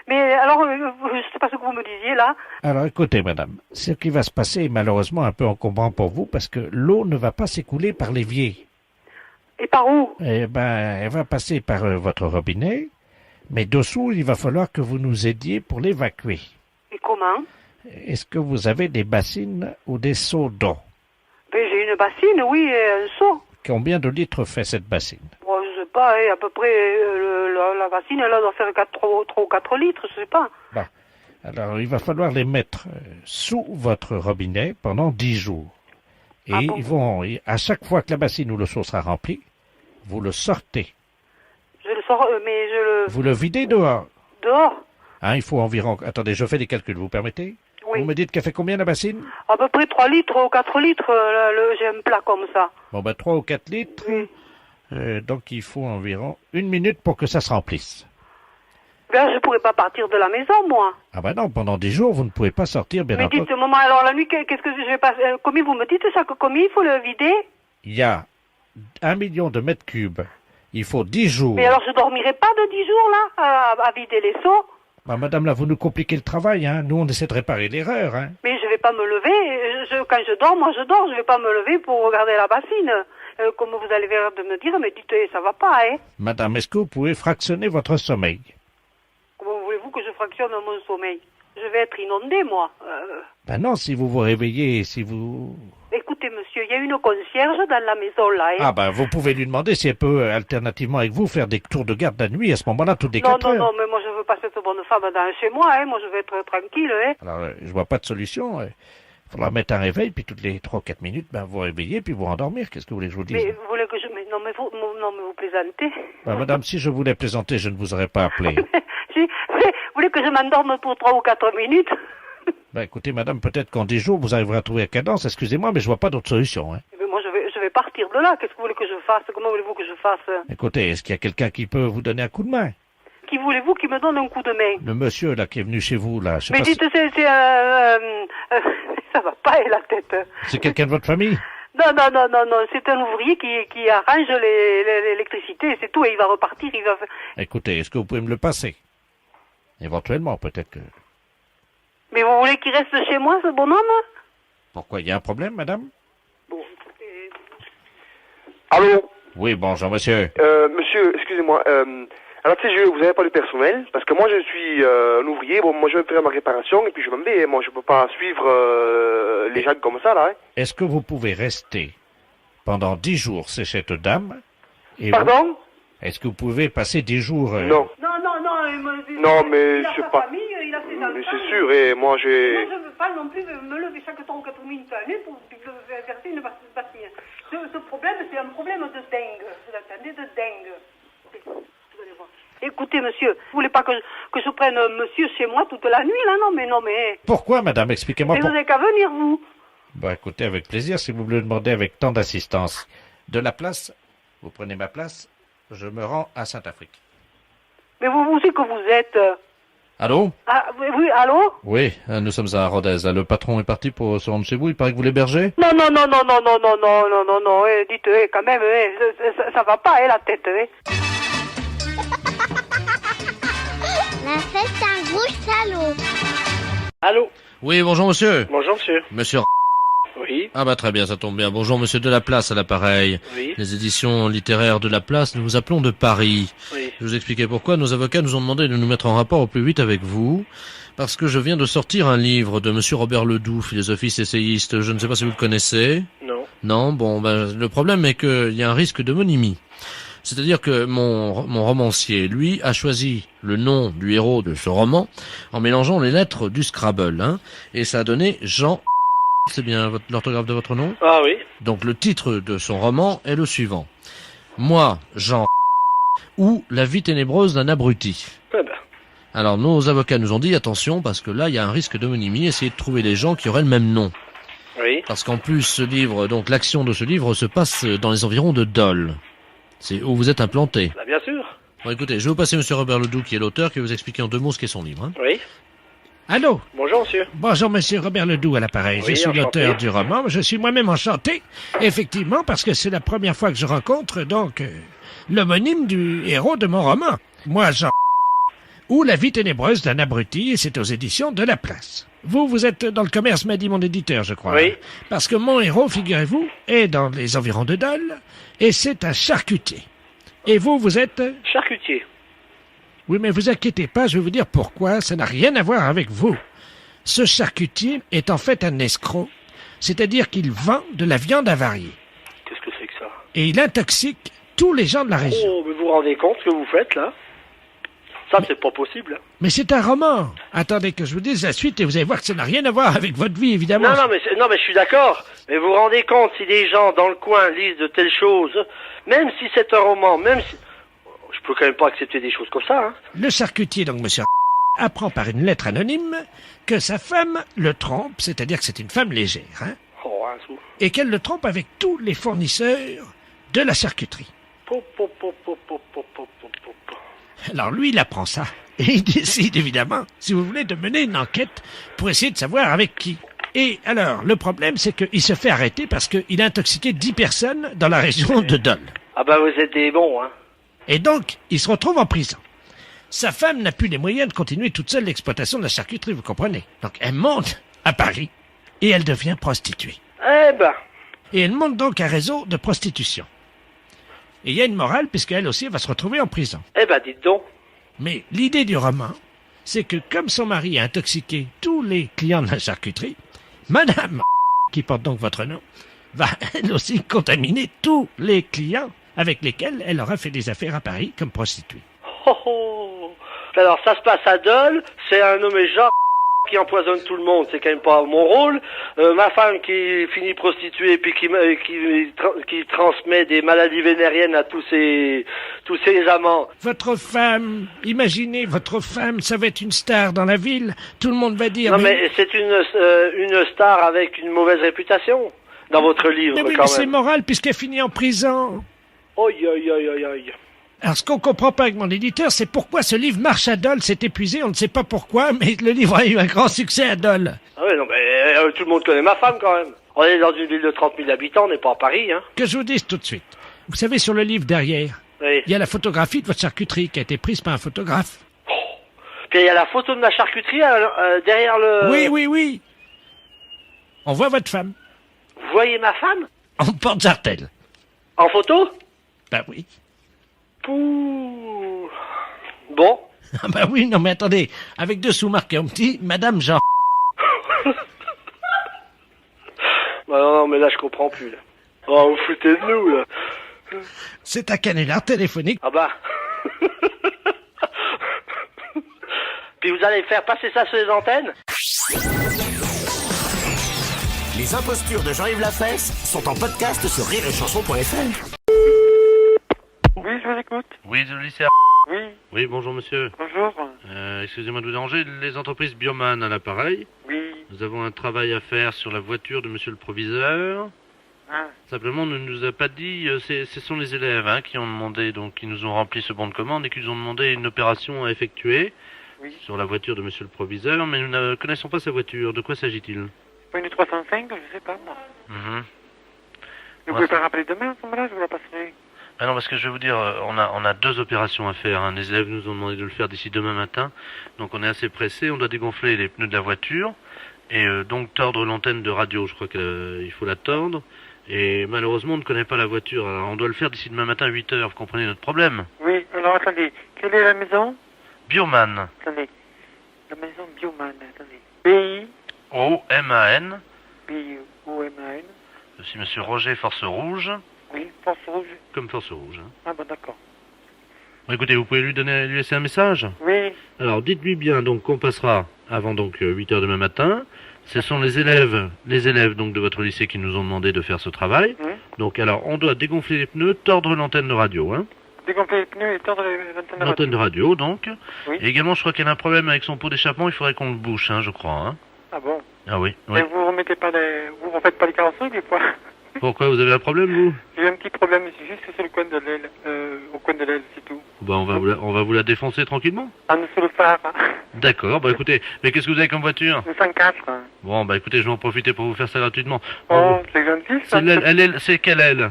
Mais alors, je sais pas ce que vous me disiez, là. Alors, écoutez, madame, ce qui va se passer est malheureusement un peu encombrant pour vous parce que l'eau ne va pas s'écouler par l'évier. Et par où? Eh ben, elle va passer par votre robinet, mais dessous, il va falloir que vous nous aidiez pour l'évacuer. Et comment? Est-ce que vous avez des bassines ou des seaux d'eau? Ben, j'ai une bassine, oui, et un seau. Combien de litres fait cette bassine? Bon, je sais pas, hein, à peu près, la bassine, là, doit faire 3 ou 4 litres, je sais pas. Bon. Alors, il va falloir les mettre sous votre robinet pendant 10 jours. Et Ah bon? ils vont, à chaque fois que la bassine ou le seau sera rempli, vous le sortez. Je le sors, mais je le... Vous le videz dehors. Dehors? Hein, il faut environ... Attendez, je fais des calculs, vous permettez? Oui. Vous me dites qu'elle fait combien la bassine? À peu près 3 litres ou 4 litres, j'ai un plat comme ça. Bon, ben 3 ou 4 litres. Oui. Donc il faut environ 1 minute pour que ça se remplisse. Ben, je pourrais pas partir de la maison, moi. Ah ben non, pendant 10 jours, vous ne pouvez pas sortir, bien Mais entendu. dites, maman, alors la nuit, qu'est-ce que je vais passer? Combien vous me dites ça? Combien il faut le vider? Il y a 1 million de mètres cubes. Il faut 10 jours. Mais alors je dormirai pas de 10 jours, là, à vider les seaux? Bah, madame, là, vous nous compliquez le travail, hein. Nous, on essaie de réparer l'erreur, hein. Mais je vais pas me lever. Quand je dors, moi je dors. Je vais pas me lever pour regarder la bassine. Comme vous allez l'air de me dire, mais dites, ça va pas, hein. Madame, est-ce que vous pouvez fractionner votre sommeil? Comment voulez-vous que je fractionne mon sommeil? Je vais être inondée, moi. Ben non, si vous vous réveillez, si vous... Écoutez, monsieur, il y a une concierge dans la maison, là, hein. Ah ben, vous pouvez lui demander si elle peut, alternativement avec vous, faire des tours de garde la nuit, à ce moment-là, toutes les 4 heures. Non, mais moi je veux pas cette bonne femme chez moi, hein. Moi je veux être tranquille, hein. Alors, je vois pas de solution. Il faudra mettre un réveil, puis toutes les 3 ou 4 minutes, ben, vous réveillez, puis vous endormir. Qu'est-ce que vous voulez que je vous dise? Mais vous voulez que je... Mais non, mais vous plaisantez. Ben, madame, si je voulais plaisanter, je ne vous aurais pas appelé. Vous voulez que je m'endorme pour 3 ou 4 minutes? Ben, écoutez, madame, peut-être qu'en 10 jours, vous arriverez à trouver la cadence. Excusez-moi, mais je vois pas d'autre solution, hein. Mais moi, je vais partir de là. Qu'est-ce que vous voulez que je fasse? Comment voulez-vous que je fasse? Écoutez, est-ce qu'il y a quelqu'un qui peut vous donner un coup de main? Qui voulez-vous qui me donne un coup de main? Le monsieur, là, qui est venu chez vous, là, je sais Mais pas dites, si... ça va pas, la tête. C'est quelqu'un de votre famille? Non, c'est un ouvrier qui arrange l'électricité, c'est tout, et il va repartir, il va... Écoutez, est-ce que vous pouvez me le passer? Éventuellement, peut-être que... Mais vous voulez qu'il reste chez moi, ce bonhomme? Pourquoi, il y a un problème, madame? Bon, Allô? Oui, bonjour, monsieur. Monsieur, excusez-moi, alors tu sais, vous n'avez pas de personnel, parce que moi je suis un ouvrier, bon, moi je vais faire ma réparation, et puis je m'en vais, moi je peux pas suivre les gens comme ça, là, hein. Est-ce que vous pouvez rester pendant 10 jours chez cette dame? Et Pardon? Est-ce que vous pouvez passer 10 jours... Non. Non, mais il a c'est sa pas... famille, il a ses enfants. Mais c'est sûr, et moi j'ai... Moi, je ne veux pas non plus me lever chaque 3 ou 4 minutes à l'année pour verser une bassine. Ce problème, c'est un problème de dingue. Vous entendez, de dingue. Vous allez voir. Écoutez, monsieur, vous voulez pas que je prenne monsieur chez moi toute la nuit, là? Non, mais... Pourquoi, madame? Expliquez-moi. Mais vous n'avez qu'à venir, vous. Bah, écoutez, avec plaisir, si vous me le demandez avec tant d'assistance. De la place, vous prenez ma place, je me rends à Saint-Afrique. Mais vous aussi que vous êtes... Allô? Ah, oui, allô? Oui, nous sommes à Rodez. Le patron est parti pour se rendre chez vous. Il paraît que vous l'hébergez? Non, dites, quand même, ça va pas, la tête, La fête, c'est un gros salaud. Allô? Oui, bonjour monsieur. Bonjour monsieur. Monsieur... Oui. Ah bah très bien, ça tombe bien. Bonjour monsieur de la Place à l'appareil. Oui. Les éditions littéraires de la Place, nous vous appelons de Paris. Oui. Je vous expliquais pourquoi. Nos avocats nous ont demandé de nous mettre en rapport au plus vite avec vous, parce que je viens de sortir un livre de monsieur Robert Ledoux, philosophiste essayiste. Je ne sais pas si vous le connaissez. Non. Non, bon, ben, le problème est qu'il y a un risque d'homonymie. C'est-à-dire que mon romancier, lui, a choisi le nom du héros de ce roman en mélangeant les lettres du Scrabble, hein, et ça a donné Jean... C'est bien l'orthographe de votre nom? Ah oui. Donc le titre de son roman est le suivant. Moi, Jean... ou La vie ténébreuse d'un abruti. Eh ben. Alors nos avocats nous ont dit attention parce que là il y a un risque d'homonymie, essayez de trouver des gens qui auraient le même nom. Oui. Parce qu'en plus ce livre, donc l'action de ce livre se passe dans les environs de Dole. C'est où vous êtes implanté. Bah, bien sûr. Bon écoutez, je vais vous passer monsieur Robert Ledoux qui est l'auteur, qui va vous expliquer en 2 mots ce qu'est son livre. Hein. Oui. Allô? Bonjour monsieur. Bonjour, monsieur Robert Ledoux à l'appareil. Oui, je suis enchanté. l'auteur du roman. Je suis moi-même enchanté, effectivement, parce que c'est la première fois que je rencontre, donc, l'homonyme du héros de mon roman. Moi, Jean... ou La vie ténébreuse d'un abruti, et c'est aux éditions de la Place. Vous êtes dans le commerce, m'a dit mon éditeur, je crois. Oui. Parce que mon héros, figurez-vous, est dans les environs de Dole, et c'est un charcutier. Et vous êtes... Charcutier. Oui, mais vous inquiétez pas, je vais vous dire pourquoi, ça n'a rien à voir avec vous. Ce charcutier est en fait un escroc, c'est-à-dire qu'il vend de la viande avariée. Qu'est-ce que c'est que ça? Et il intoxique tous les gens de la région. Oh, mais vous vous rendez compte ce que vous faites là? Ça, c'est pas possible. Mais c'est un roman. Attendez que je vous dise la suite et vous allez voir que ça n'a rien à voir avec votre vie, évidemment. Non, mais je suis d'accord. Mais vous vous rendez compte si des gens dans le coin lisent de telles choses, même si c'est un roman, même si... Je peux quand même pas accepter des choses comme ça, hein. Le charcutier, donc, monsieur, apprend par une lettre anonyme que sa femme le trompe, c'est-à-dire que c'est une femme légère, hein, Oh, un sou. et qu'elle le trompe avec tous les fournisseurs de la charcuterie. Pop, pop, pop, pop, pop, pop, pop, pop, pop. Alors lui, il apprend ça, et il décide évidemment, si vous voulez, de mener une enquête pour essayer de savoir avec qui. Et alors, le problème, c'est qu'il se fait arrêter parce qu'il a intoxiqué 10 personnes dans la région de Dole. Ah bah vous êtes des bons, hein. Et donc, il se retrouve en prison. Sa femme n'a plus les moyens de continuer toute seule l'exploitation de la charcuterie, vous comprenez? Donc elle monte à Paris et elle devient prostituée. Eh ben. Et elle monte donc un réseau de prostitution. Et il y a une morale puisqu'elle aussi va se retrouver en prison. Eh ben dites donc. Mais l'idée du roman, c'est que comme son mari a intoxiqué tous les clients de la charcuterie, Madame, qui porte donc votre nom, va elle aussi contaminer tous les clients avec lesquels elle aura fait des affaires à Paris comme prostituée. Oh, oh. Alors ça se passe à Dole, c'est un nommé Jean qui empoisonne tout le monde, c'est quand même pas mon rôle. Ma femme qui finit prostituée puis qui transmet des maladies vénériennes à tous ses amants. Votre femme, imaginez, votre femme, ça va être une star dans la ville, tout le monde va dire... Non mais c'est une star avec une mauvaise réputation dans votre livre mais oui, quand mais c'est même. moral puisqu'elle finit en prison. Oi, oi, oi, oi, oi. Alors, ce qu'on comprend pas avec mon éditeur, c'est pourquoi ce livre marche à Dole, c'est épuisé, on ne sait pas pourquoi, mais le livre a eu un grand succès à Dole. Ah ouais, non, mais tout le monde connaît ma femme, quand même. On est dans une ville de 30 000 habitants, on n'est pas à Paris, hein. Que je vous dise tout de suite. Vous savez, sur le livre derrière, oui. Il y a la photographie de votre charcuterie qui a été prise par un photographe. Oh. Puis il y a la photo de ma charcuterie derrière le... Oui, oui, oui. On voit votre femme. Vous voyez ma femme? En porte-jartel. En photo? Ben oui. Pouh. Bon. Ah bah oui, non mais attendez, avec dessous marqué en petit, Madame Jean. Bah non, mais là je comprends plus, là. Oh, vous foutez de nous, là. C'est un canular téléphonique. Ah bah. Puis vous allez faire passer ça sur les antennes? Les impostures de Jean-Yves Lafesse sont en podcast sur rireetchanson.fr. Oui, je vous écoute. Oui, le lycée. Oui. Oui, bonjour monsieur. Bonjour. Excusez-moi de vous déranger, les entreprises Bioman à l'appareil. Oui. Nous avons un travail à faire sur la voiture de monsieur le proviseur. Ah. Simplement, on ne nous a pas dit, ce sont les élèves qui ont demandé, donc qui nous ont rempli ce bon de commande et qui nous ont demandé une opération à effectuer sur la voiture de monsieur le proviseur, mais nous ne connaissons pas sa voiture. De quoi s'agit-il? Pas une 305, je sais pas moi. Vous Ouais, pouvez pas rappeler demain à ce moment-là, je vous la passerai. Ah non, parce que je vais vous dire, on a deux opérations à faire. Les élèves nous ont demandé de le faire d'ici demain matin. Donc on est assez pressé. On doit dégonfler les pneus de la voiture et donc tordre l'antenne de radio. Je crois qu'il faut la tordre. Et malheureusement, on ne connaît pas la voiture. Alors on doit le faire d'ici demain matin à 8h. Vous comprenez notre problème? Oui, alors attendez. Quelle est la maison? Bioman. Attendez. La maison Bioman, attendez. B-I-O-M-A-N. B-I-O-M-A-N. C'est monsieur Roger Force Rouge. Oui, Force Rouge. Comme Force Rouge. Ah bon, d'accord. Bon, écoutez, vous pouvez lui laisser un message? Oui. Alors, dites-lui bien donc qu'on passera avant donc 8h demain matin. Ce sont les élèves donc de votre lycée qui nous ont demandé de faire ce travail. Donc, alors, on doit dégonfler les pneus, tordre l'antenne de radio, Dégonfler les pneus et tordre l'antenne de radio, donc. Oui. Et également, je crois qu'il y a un problème avec son pot d'échappement, il faudrait qu'on le bouche, je crois, Ah bon? Ah oui, oui. Mais vous remettez pas vous refaites pas les carrosseries des fois? Pourquoi, vous avez un problème, vous? J'ai un petit problème, c'est juste sur le coin de l'aile, au coin de l'aile, c'est tout. Bah, on va vous la défoncer tranquillement. En dessous le phare. D'accord, bah écoutez, mais qu'est-ce que vous avez comme voiture? Le 104. Bon, bah écoutez, je vais en profiter pour vous faire ça gratuitement. Oh, c'est gentil, ça. C'est quelle aile?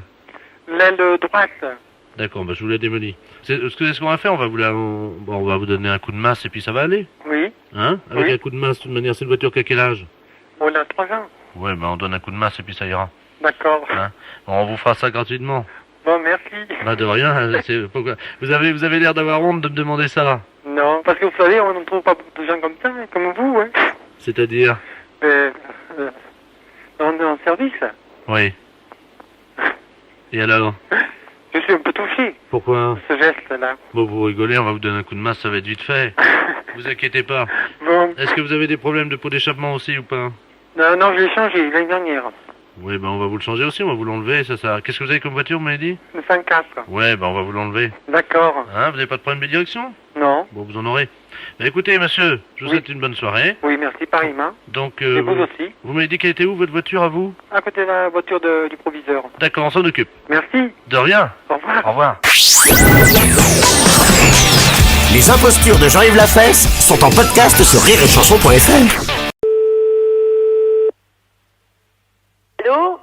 L'aile droite. D'accord, bah je vous la démolis. Ce qu'on va faire, on va vous donner un coup de masse et puis ça va aller. Oui. Avec un coup de masse, de toute manière, c'est une voiture qui a quel âge? On a 3 ans. Ouais, bah on donne un coup de masse et puis ça ira. D'accord. Bon, on vous fera ça gratuitement. Bon, merci. Bah de rien, pourquoi vous avez l'air d'avoir honte de me demander ça. Non, parce que vous savez, on ne trouve pas beaucoup de gens comme ça, comme vous, C'est-à-dire? Dans un service. Oui. Et alors? Je suis un peu touché. Pourquoi? Ce geste-là. Bon, vous rigolez, on va vous donner un coup de masse, ça va être vite fait. Vous inquiétez pas. Bon. Est-ce que vous avez des problèmes de pot d'échappement aussi ou pas? Non, je l'ai changé l'année dernière. Oui, ben on va vous le changer aussi, on va vous l'enlever, ça. Qu'est-ce que vous avez comme voiture, vous m'avez dit? Le 104. Ouais, ben on va vous l'enlever. D'accord. Vous n'avez pas de problème de direction? Non. Bon, vous en aurez. Écoutez, monsieur, je vous souhaite une bonne soirée. Oui, merci, pareillement. Donc, Et vous aussi. Vous m'avez dit qu'elle était où, votre voiture, à vous? À côté de la voiture du proviseur. D'accord, on s'en occupe. Merci. De rien. Au revoir. Au revoir. Les impostures de Jean-Yves Lafesse sont en podcast sur rireetchanson.fr. Allô?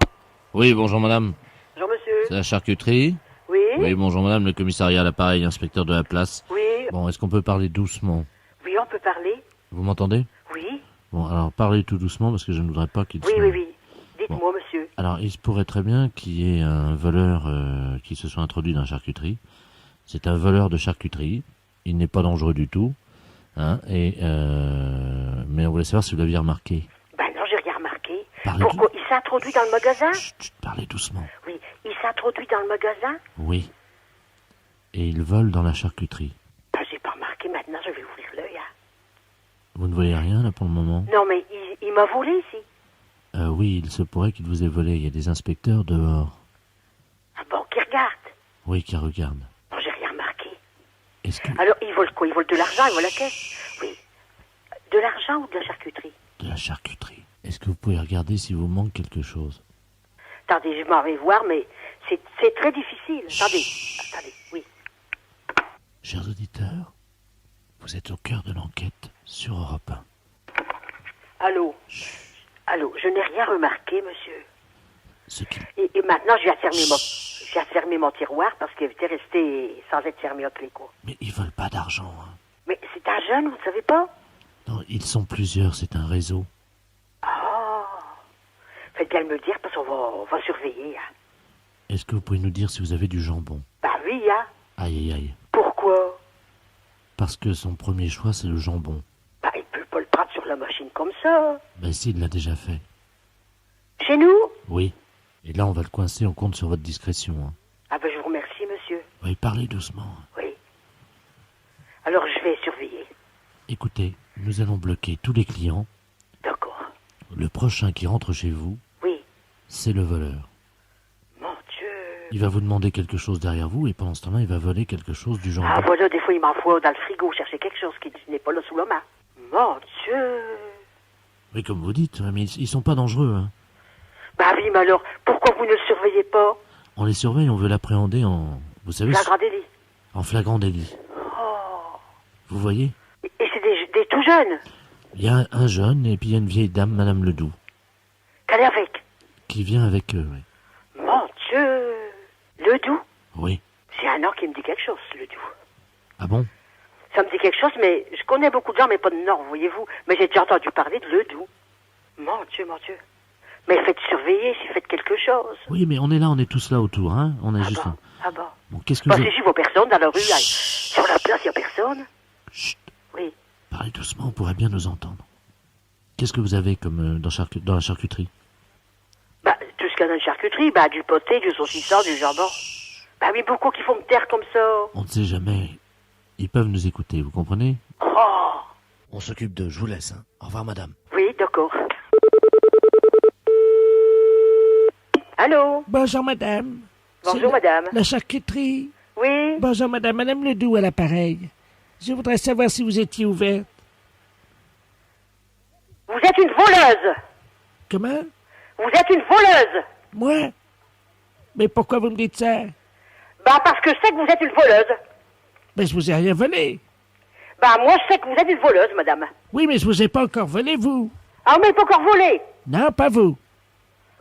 Oui, bonjour madame. Bonjour monsieur. C'est la charcuterie? Oui? Oui, bonjour madame, le commissariat à l'appareil, inspecteur de la place. Oui? Bon, est-ce qu'on peut parler doucement? Oui, on peut parler? Vous m'entendez? Oui? Bon, alors parlez tout doucement parce que je ne voudrais pas qu'il Oui, se... oui, oui. Dites-moi, monsieur. Alors, il se pourrait très bien qu'il y ait un voleur qui se soit introduit dans la charcuterie. C'est un voleur de charcuterie. Il n'est pas dangereux du tout. Hein, mais on voulait savoir si vous l'aviez remarqué. Ben non, j'ai rien remarqué. Parlez Pourquoi? Il s'est introduit dans le magasin? Chut, parlez doucement. Oui. Il s'est introduit dans le magasin? Oui. Et il vole dans la charcuterie. Ben, j'ai pas remarqué. Maintenant, je vais ouvrir l'œil. Hein. Vous ne voyez rien, là, pour le moment? Non, mais il m'a volé ici. Oui, il se pourrait qu'il vous ait volé. Il y a des inspecteurs dehors. Ah bon, qui regarde? Oui, qui regardent. Non, j'ai rien remarqué. Est-ce que... Alors, il vole quoi? Il vole de l'argent, il vole la caisse? Oui. De l'argent ou de la charcuterie? De la charcuterie. Est-ce que vous pouvez regarder si vous manque quelque chose? Attendez, je m'en vais voir, mais c'est très difficile. Attendez, oui. Chers auditeurs, vous êtes au cœur de l'enquête sur Europe 1. Allô? Allô, je n'ai rien remarqué, monsieur. Ce qui... Et maintenant, j'ai fermé mon tiroir parce qu'il était resté sans être fermé à clé, quoi. Mais ils veulent pas d'argent, hein. Mais c'est un jeune, vous ne savez pas? Non, ils sont plusieurs, c'est un réseau. Oh. Faites bien me dire parce qu'on va surveiller, hein. Est-ce que vous pouvez nous dire si vous avez du jambon? Bah oui, hein. Aïe, aïe, aïe. Pourquoi? Parce que son premier choix, c'est le jambon. Bah, il peut pas le prendre sur la machine comme ça. Ben si, il l'a déjà fait. Chez nous? Oui. Et là, on va le coincer, on compte sur votre discrétion. Hein. Ah ben, je vous remercie, monsieur. Oui, parlez doucement. Oui. Alors, je vais surveiller. Écoutez, nous allons bloquer tous les clients. D'accord. Le prochain qui rentre chez vous, oui, c'est le voleur. Mon Dieu. Il va vous demander quelque chose derrière vous et pendant ce temps-là, il va voler quelque chose du jambon. Ah voilà, des fois, il m'envoie dans le frigo chercher quelque chose qui n'est pas là sous la main. Mon Dieu. Oui, comme vous dites, mais ils sont pas dangereux. Hein. Bah oui, mais alors, pourquoi vous ne le surveillez pas? On les surveille, on veut l'appréhender en... Vous savez... Flagrant délit. En flagrant délit. Oh. Vous voyez? Et c'est des tout jeunes? Il y a un jeune et puis il y a une vieille dame, Madame Ledoux. Qu'elle est avec? Qui vient avec eux, oui. Mon Dieu. Ledoux? Oui. C'est un nom qui me dit quelque chose, Ledoux. Ah bon? Ça me dit quelque chose, mais je connais beaucoup de gens, mais pas de nom, voyez-vous. Mais j'ai déjà entendu parler de Ledoux. Mon Dieu, mon Dieu. Mais faites surveiller si faites quelque chose. Oui, mais on est là, on est tous là autour, hein. On est juste bon? là. Ah bon? Bon, qu'est-ce que Bah, vous... si j'y vois personne dans la rue, sur la place, il n'y a personne. Chut. Oui. Parlez doucement, on pourrait bien nous entendre. Qu'est-ce que vous avez comme dans la charcuterie? Bah, tout ce qu'il y a dans une charcuterie, bah, du poté, du saucisson, du jambon. Bah oui, beaucoup qui font me taire comme ça. On ne sait jamais. Ils peuvent nous écouter, vous comprenez? Oh. On s'occupe d'eux, je vous laisse, hein. Au revoir, madame. Oui, d'accord. Allô? Bonjour, madame. Bonjour, madame. La charcuterie. Oui? Bonjour, madame. Madame Ledoux à l'appareil. Je voudrais savoir si vous étiez ouverte. Vous êtes une voleuse. Comment? Vous êtes une voleuse. Moi? Mais pourquoi vous me dites ça? Bah, parce que je sais que vous êtes une voleuse. Mais je vous ai rien volé. Bah, moi, je sais que vous êtes une voleuse, madame. Oui, mais je vous ai pas encore volé, vous. Ah, mais pas encore volé. Non, pas vous.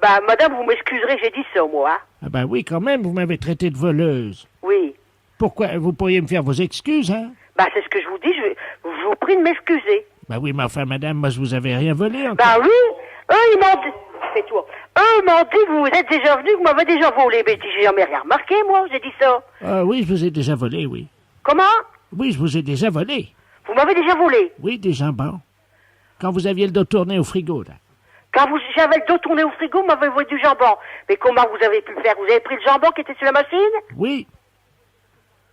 Bah, madame, vous m'excuserez, j'ai dit ça, moi. Hein? Ah ben oui, quand même, vous m'avez traité de voleuse. Oui. Pourquoi? Vous pourriez me faire vos excuses, hein? Bah, c'est ce que je vous dis, je vous prie de m'excuser. Bah oui, mais enfin, madame, moi, je vous avais rien volé encore. Bah oui, eux, ils m'ont dit... Fais-toi. Eux m'ont dit que vous êtes déjà venu, que vous m'avez déjà volé. Mais j'ai jamais rien remarqué, moi, j'ai dit ça. Ah oui, je vous ai déjà volé, oui. Comment? Oui, je vous ai déjà volé. Vous m'avez déjà volé? Oui, des jambons. Quand vous aviez le dos tourné au frigo, là. Quand j'avais le dos tourné au frigo, vous m'avez volé du jambon. Mais comment vous avez pu le faire? Vous avez pris le jambon qui était sur la machine? Oui.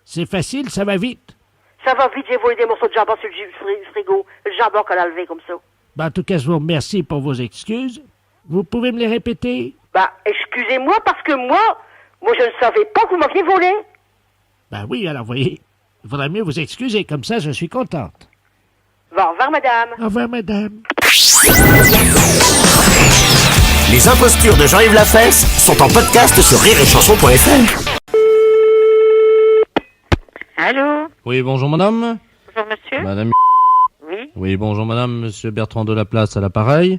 C'est facile, ça va vite. Ça va vite, j'ai volé des morceaux de jambon sur le frigo. Le jambon qu'elle a levé comme ça. Ben, en tout cas, je vous remercie pour vos excuses. Vous pouvez me les répéter? Bah, excusez-moi, parce que moi, je ne savais pas que vous m'aviez volé. Ben oui, alors, voyez, il faudrait mieux vous excuser, comme ça, je suis contente. Bon, au revoir, madame. Au revoir, madame. Les impostures de Jean-Yves Lafesse sont en podcast sur rireetchanson.fr. Allô? Oui, bonjour madame. Bonjour monsieur. Madame. Oui. Oui, bonjour madame, monsieur Bertrand Delaplace à l'appareil,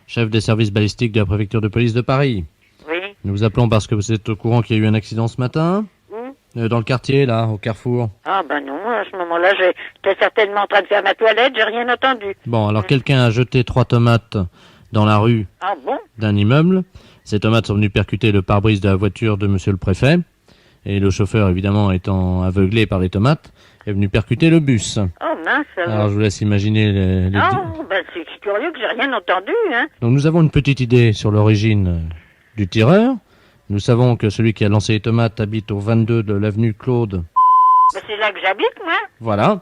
chef des services balistiques de la préfecture de police de Paris. Oui. Nous vous appelons parce que vous êtes au courant qu'il y a eu un accident ce matin, dans le quartier, là, au Carrefour. Ah ben non, à ce moment-là, j'étais certainement en train de faire ma toilette, j'ai rien entendu. Bon, alors quelqu'un a jeté 3 tomates dans la rue Ah bon? d'un immeuble. Ces tomates sont venues percuter le pare-brise de la voiture de monsieur le préfet. Et le chauffeur, évidemment, étant aveuglé par les tomates, est venu percuter le bus. Oh mince. Alors je vous laisse imaginer les... Oh, ben c'est curieux que j'ai rien entendu, hein. Donc nous avons une petite idée sur l'origine du tireur. Nous savons que celui qui a lancé les tomates habite au 22 de l'avenue Claude. Ben, c'est là que j'habite, moi. Voilà.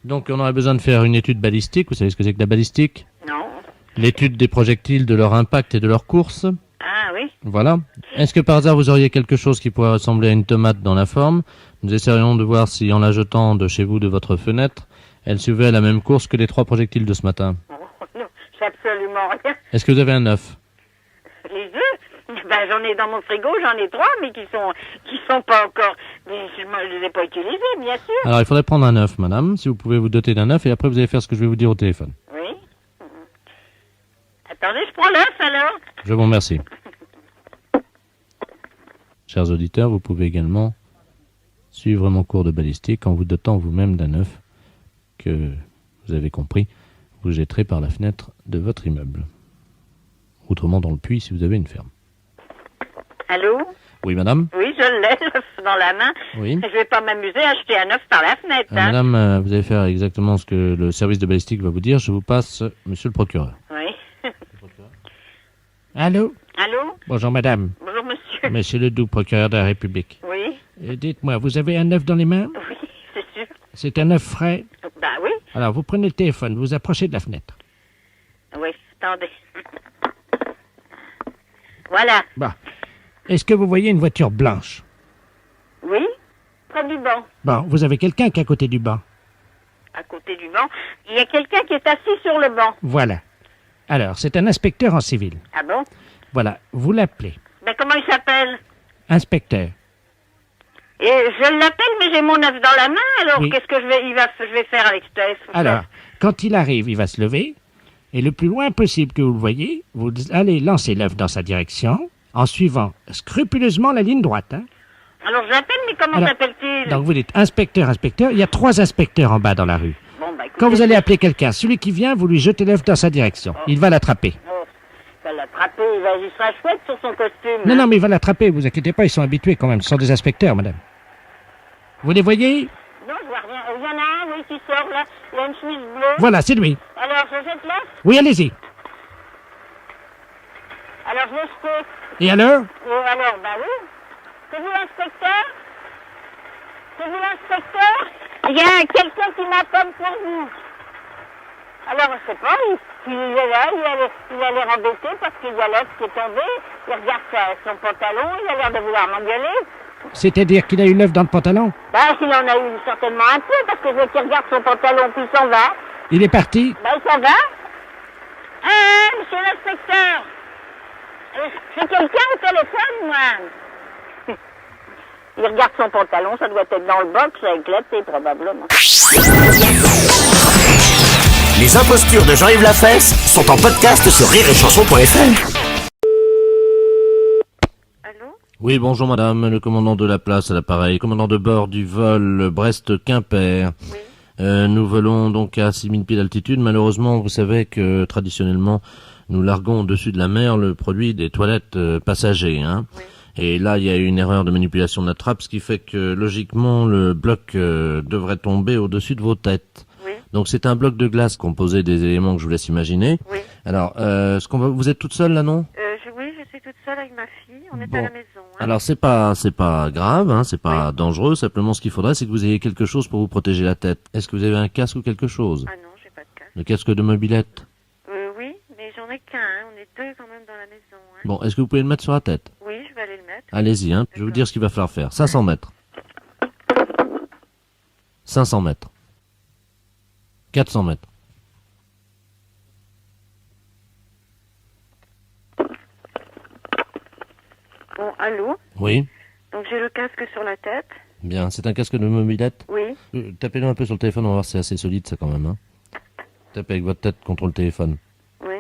Donc on aurait besoin de faire une étude balistique. Vous savez ce que c'est que la balistique? Non. L'étude des projectiles, de leur impact et de leur course. Ah oui. Voilà. Est-ce que par hasard vous auriez quelque chose qui pourrait ressembler à une tomate dans la forme? Nous essaierions de voir si en la jetant de chez vous de votre fenêtre, elle suivait la même course que les 3 projectiles de ce matin. Oh, non, j'ai absolument rien. Est-ce que vous avez un œuf? Les œufs? Ben j'en ai dans mon frigo, j'en ai 3, mais qui sont pas encore. Mais je les ai pas utilisés, bien sûr. Alors il faudrait prendre un œuf, madame, si vous pouvez vous doter d'un œuf, et après vous allez faire ce que je vais vous dire au téléphone. Oui. Attendez, je prends l'œuf alors. Je vous remercie. Chers auditeurs, vous pouvez également suivre mon cours de balistique en vous dotant vous-même d'un œuf que, vous avez compris, vous jetterez par la fenêtre de votre immeuble. Autrement dans le puits si vous avez une ferme. Allô? Oui, madame? Oui, je l'ai, l'œuf dans la main. Oui. Je vais pas m'amuser à acheter un œuf par la fenêtre, hein. Madame, vous allez faire exactement ce que le service de balistique va vous dire. Je vous passe monsieur le procureur. Oui. Allô? Allô? Bonjour, madame. Bonjour, monsieur. Monsieur Ledoux, procureur de la République. Oui. Dites-moi, vous avez un œuf dans les mains? Oui, c'est sûr. C'est un œuf frais? Bah oui. Alors, vous prenez le téléphone, vous approchez de la fenêtre. Oui, attendez. Voilà. Bon. Est-ce que vous voyez une voiture blanche? Oui. Près du banc. Bon, vous avez quelqu'un qui est à côté du banc. À côté du banc. Il y a quelqu'un qui est assis sur le banc. Voilà. Alors, c'est un inspecteur en civil. Ah bon? Voilà, vous l'appelez. Ben comment il s'appelle? Inspecteur. Et je l'appelle, mais j'ai mon œuf dans la main, alors Oui. qu'est-ce que je vais faire avec cet œuf? Alors, quand il arrive, il va se lever, et le plus loin possible que vous le voyez, vous allez lancer l'œuf dans sa direction, en suivant scrupuleusement la ligne droite. Hein. Alors je l'appelle, mais comment Alors, s'appelle-t-il? Donc vous dites inspecteur, inspecteur, il y a 3 inspecteurs en bas dans la rue. Bon, bah, écoutez, Quand vous allez appeler quelqu'un, celui qui vient, vous lui jetez l'œuf dans sa direction. Il va l'attraper. il va l'attraper, il sera chouette sur son costume. Non, hein. non, mais il va l'attraper, vous inquiétez pas, ils sont habitués quand même, ce sont des inspecteurs, madame. Vous les voyez? Non, je vois rien. Il y en a un, oui, qui sort là. Il a une chemise bleue. Voilà, c'est lui. Alors, je jette l'œuf? Oui, allez-y. Alors, je l'ai jeté. Et alors? Alors, bah oui. C'est vous l'inspecteur? C'est vous l'inspecteur? Il y a quelqu'un qui m'appelle pour vous. Alors, je sais pas, il est là, il a l'air embêté parce qu'il y a l'œuf qui est tombé. Il regarde son pantalon, il a l'air de vouloir m'engueuler. C'est-à-dire qu'il a eu l'œuf dans le pantalon? Bah, il en a eu certainement un peu parce que je vois qu'il regarde son pantalon puis il s'en va. Il est parti? Bah, il s'en va. Monsieur l'inspecteur. C'est quelqu'un au téléphone, moi. Il regarde son pantalon, ça doit être dans le box, ça a éclaté probablement. Les impostures de Jean-Yves Lafesse sont en podcast sur rireetchanson.fr. Oui, bonjour madame, le commandant de la place à l'appareil, commandant de bord du vol Brest-Quimper. Nous volons donc à 6000 pieds d'altitude. Malheureusement, vous savez que traditionnellement, nous larguons au-dessus de la mer le produit des toilettes passagers. Hein. Et là, il y a eu une erreur de manipulation de la trappe, ce qui fait que logiquement, le bloc devrait tomber au-dessus de vos têtes. Donc c'est un bloc de glace composé des éléments que je vous laisse imaginer. Alors, vous êtes toute seule là, non? Oui, je suis toute seule avec ma fille. On est Bon. à la maison. Hein. Alors c'est pas grave, hein, c'est pas dangereux. Simplement, ce qu'il faudrait, c'est que vous ayez quelque chose pour vous protéger la tête. Est-ce que vous avez un casque ou quelque chose? Ah non, j'ai pas de casque. Le casque de mobilette. Oui, mais j'en ai qu'un. Hein. On est 2 quand même dans la maison. Hein. Bon, est-ce que vous pouvez le mettre sur la tête? Oui, je vais aller le mettre. Allez-y, hein. Je vais vous dire ce qu'il va falloir faire. 500 mètres. 500 mètres. 400 mètres. allô? Oui. Donc j'ai le casque sur la tête. Bien, c'est un casque de mobilette? Oui. Tapez-le un peu sur le téléphone, on va voir si c'est assez solide ça quand même. Hein. Tapez avec votre tête contre le téléphone. Oui.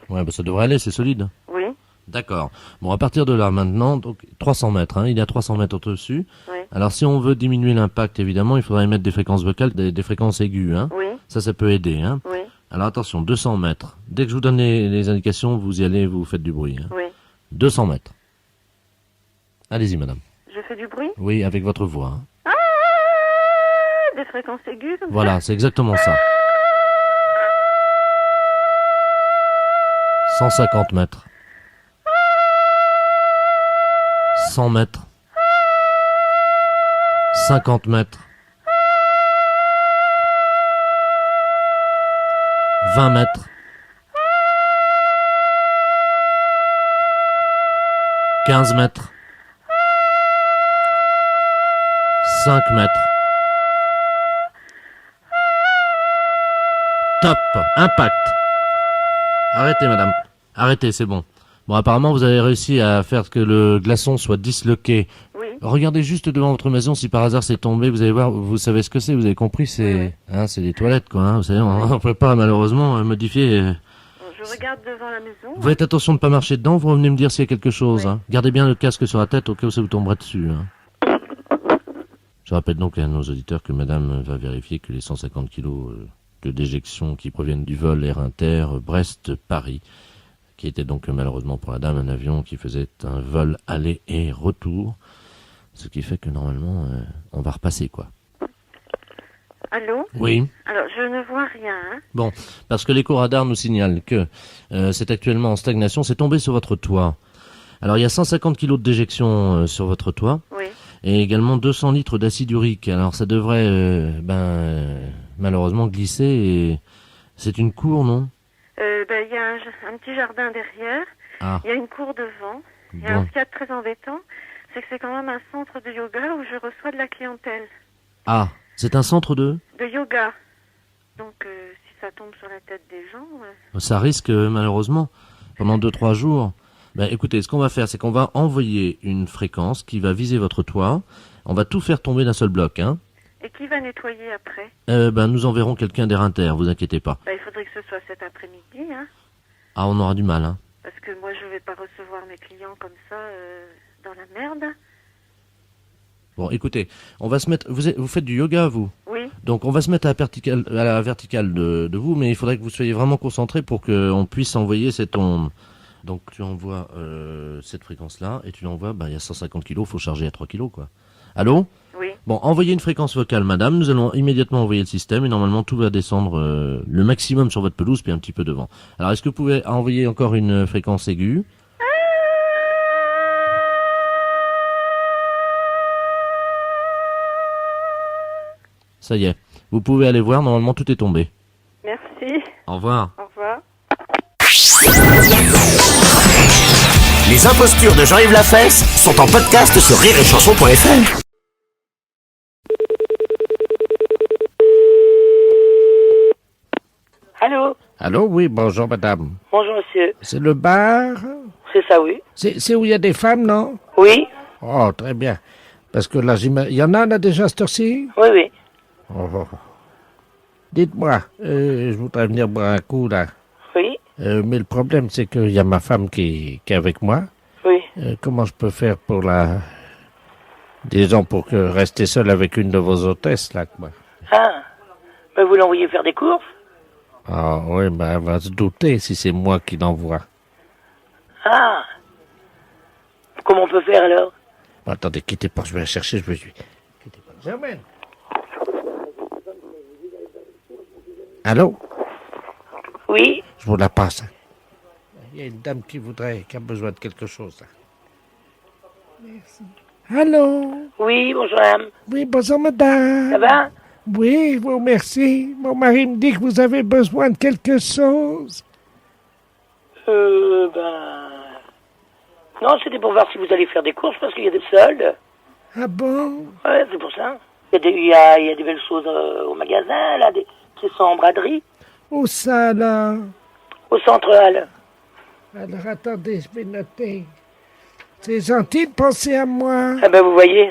Ouais, bah ça devrait aller, c'est solide. Oui. D'accord. Bon, à partir de là, maintenant, donc 300 mètres, hein, il est à 300 mètres au-dessus. Oui. Alors, si on veut diminuer l'impact, évidemment, il faudrait mettre des fréquences vocales, des fréquences aiguës. Hein. Oui. Ça peut aider. Hein. Oui. Alors, attention, 200 mètres. Dès que je vous donne les indications, vous y allez, vous faites du bruit. Hein. Oui. 200 mètres. Allez-y, madame. Je fais du bruit? Oui, avec votre voix. Hein. Ah, des fréquences aiguës comme Voilà, c'est exactement ça. 150 mètres. 100 mètres. 50 mètres. 20 mètres. 15 mètres. 5 mètres. Top. Impact. Arrêtez, madame. Arrêtez, c'est bon. Bon, apparemment, vous avez réussi à faire que le glaçon soit disloqué. Oui. Regardez juste devant votre maison si par hasard c'est tombé. Vous allez voir, vous savez ce que c'est, vous avez compris, c'est c'est des toilettes, quoi. Hein, vous savez, on peut pas malheureusement modifier. Je regarde devant la maison. Vous faites attention de pas marcher dedans, vous revenez me dire s'il y a quelque chose. Hein. Gardez bien le casque sur la tête au cas où ça vous tomberait dessus. Hein. Je rappelle donc à nos auditeurs que madame va vérifier que les 150 kilos de déjection qui proviennent du vol Air Inter Brest-Paris, qui était donc malheureusement pour la dame un avion qui faisait un vol aller et retour, ce qui fait que normalement on va repasser, quoi. Allô? Oui. Alors, je ne vois rien. Hein. Bon, parce que l'éco-radar nous signale que c'est actuellement en stagnation, c'est tombé sur votre toit. Alors, il y a 150 kilos de déjection sur votre toit. Oui. Et également 200 litres d'acide urique. Alors, ça devrait, malheureusement glisser et c'est une cour, non? Il y a un petit jardin derrière. Ah. Il y a une cour devant. Et Bon. ce qu'il y a de très embêtant, c'est que c'est quand même un centre de yoga où je reçois de la clientèle. Ah, c'est un centre de... De yoga. Donc, si ça tombe sur la tête des gens... Ça risque, malheureusement, pendant 2-3 jours. Ben, écoutez, ce qu'on va faire, c'est qu'on va envoyer une fréquence qui va viser votre toit. On va tout faire tomber d'un seul bloc, hein. Et qui va nettoyer après? Nous enverrons quelqu'un d'Air Inter, vous inquiétez pas. Il faudrait que ce soit cet après-midi, hein. Ah, on aura du mal, hein. Parce que moi, je vais pas recevoir mes clients comme ça, dans la merde. Bon, écoutez, on va se mettre... Vous faites du yoga, vous? Oui. Donc, on va se mettre à la verticale de vous, mais il faudrait que vous soyez vraiment concentré pour qu'on puisse envoyer cette onde. Donc, tu envoies cette fréquence-là, et tu l'envoies, il y a 150 kilos, faut charger à 3 kilos, quoi. Allô? Oui. Bon, envoyez une fréquence vocale, madame. Nous allons immédiatement envoyer le système, et normalement, tout va descendre le maximum sur votre pelouse, puis un petit peu devant. Alors, est-ce que vous pouvez envoyer encore une fréquence aiguë? Ça y est. Vous pouvez aller voir, normalement, tout est tombé. Merci. Au revoir. Au revoir. Les impostures de Jean-Yves Lafesse sont en podcast sur rireetchanson.fr. Allô? Allô, oui, bonjour madame. Bonjour monsieur. C'est le bar? C'est ça, oui. C'est où il y a des femmes, non? Oui. Oh, très bien. Parce que là, il y en a là déjà à cette heure-ci? Oui, oui. Oh. Dites-moi, je voudrais venir boire un coup là. Oui. Mais le problème, c'est qu'il y a ma femme qui est avec moi. Oui. Comment je peux faire pour disons, pour rester seul avec une de vos hôtesses là, quoi? Ah. Mais vous l'envoyez faire des courses? Ah oui, elle va se douter si c'est moi qui l'envoie. Ah. Comment on peut faire alors? Attendez, quittez pas, je vais la chercher, je vais lui... Quittez pas. Germaine. Allô? Oui. Je vous la passe. Il y a une dame qui a besoin de quelque chose. Là. Merci. Allô? Oui, bonjour madame. Oui, bonjour madame. Ça va? Oui, je vous remercie. Mon mari me dit que vous avez besoin de quelque chose. Non, c'était pour voir si vous allez faire des courses parce qu'il y a des soldes. Ah bon? Ouais, c'est pour ça. Il y a des belles choses au magasin, là, qui sont en braderie. Où ça, là? Au centre Hall. Alors attendez, je vais noter. C'est gentil de penser à moi. Ah ben vous voyez.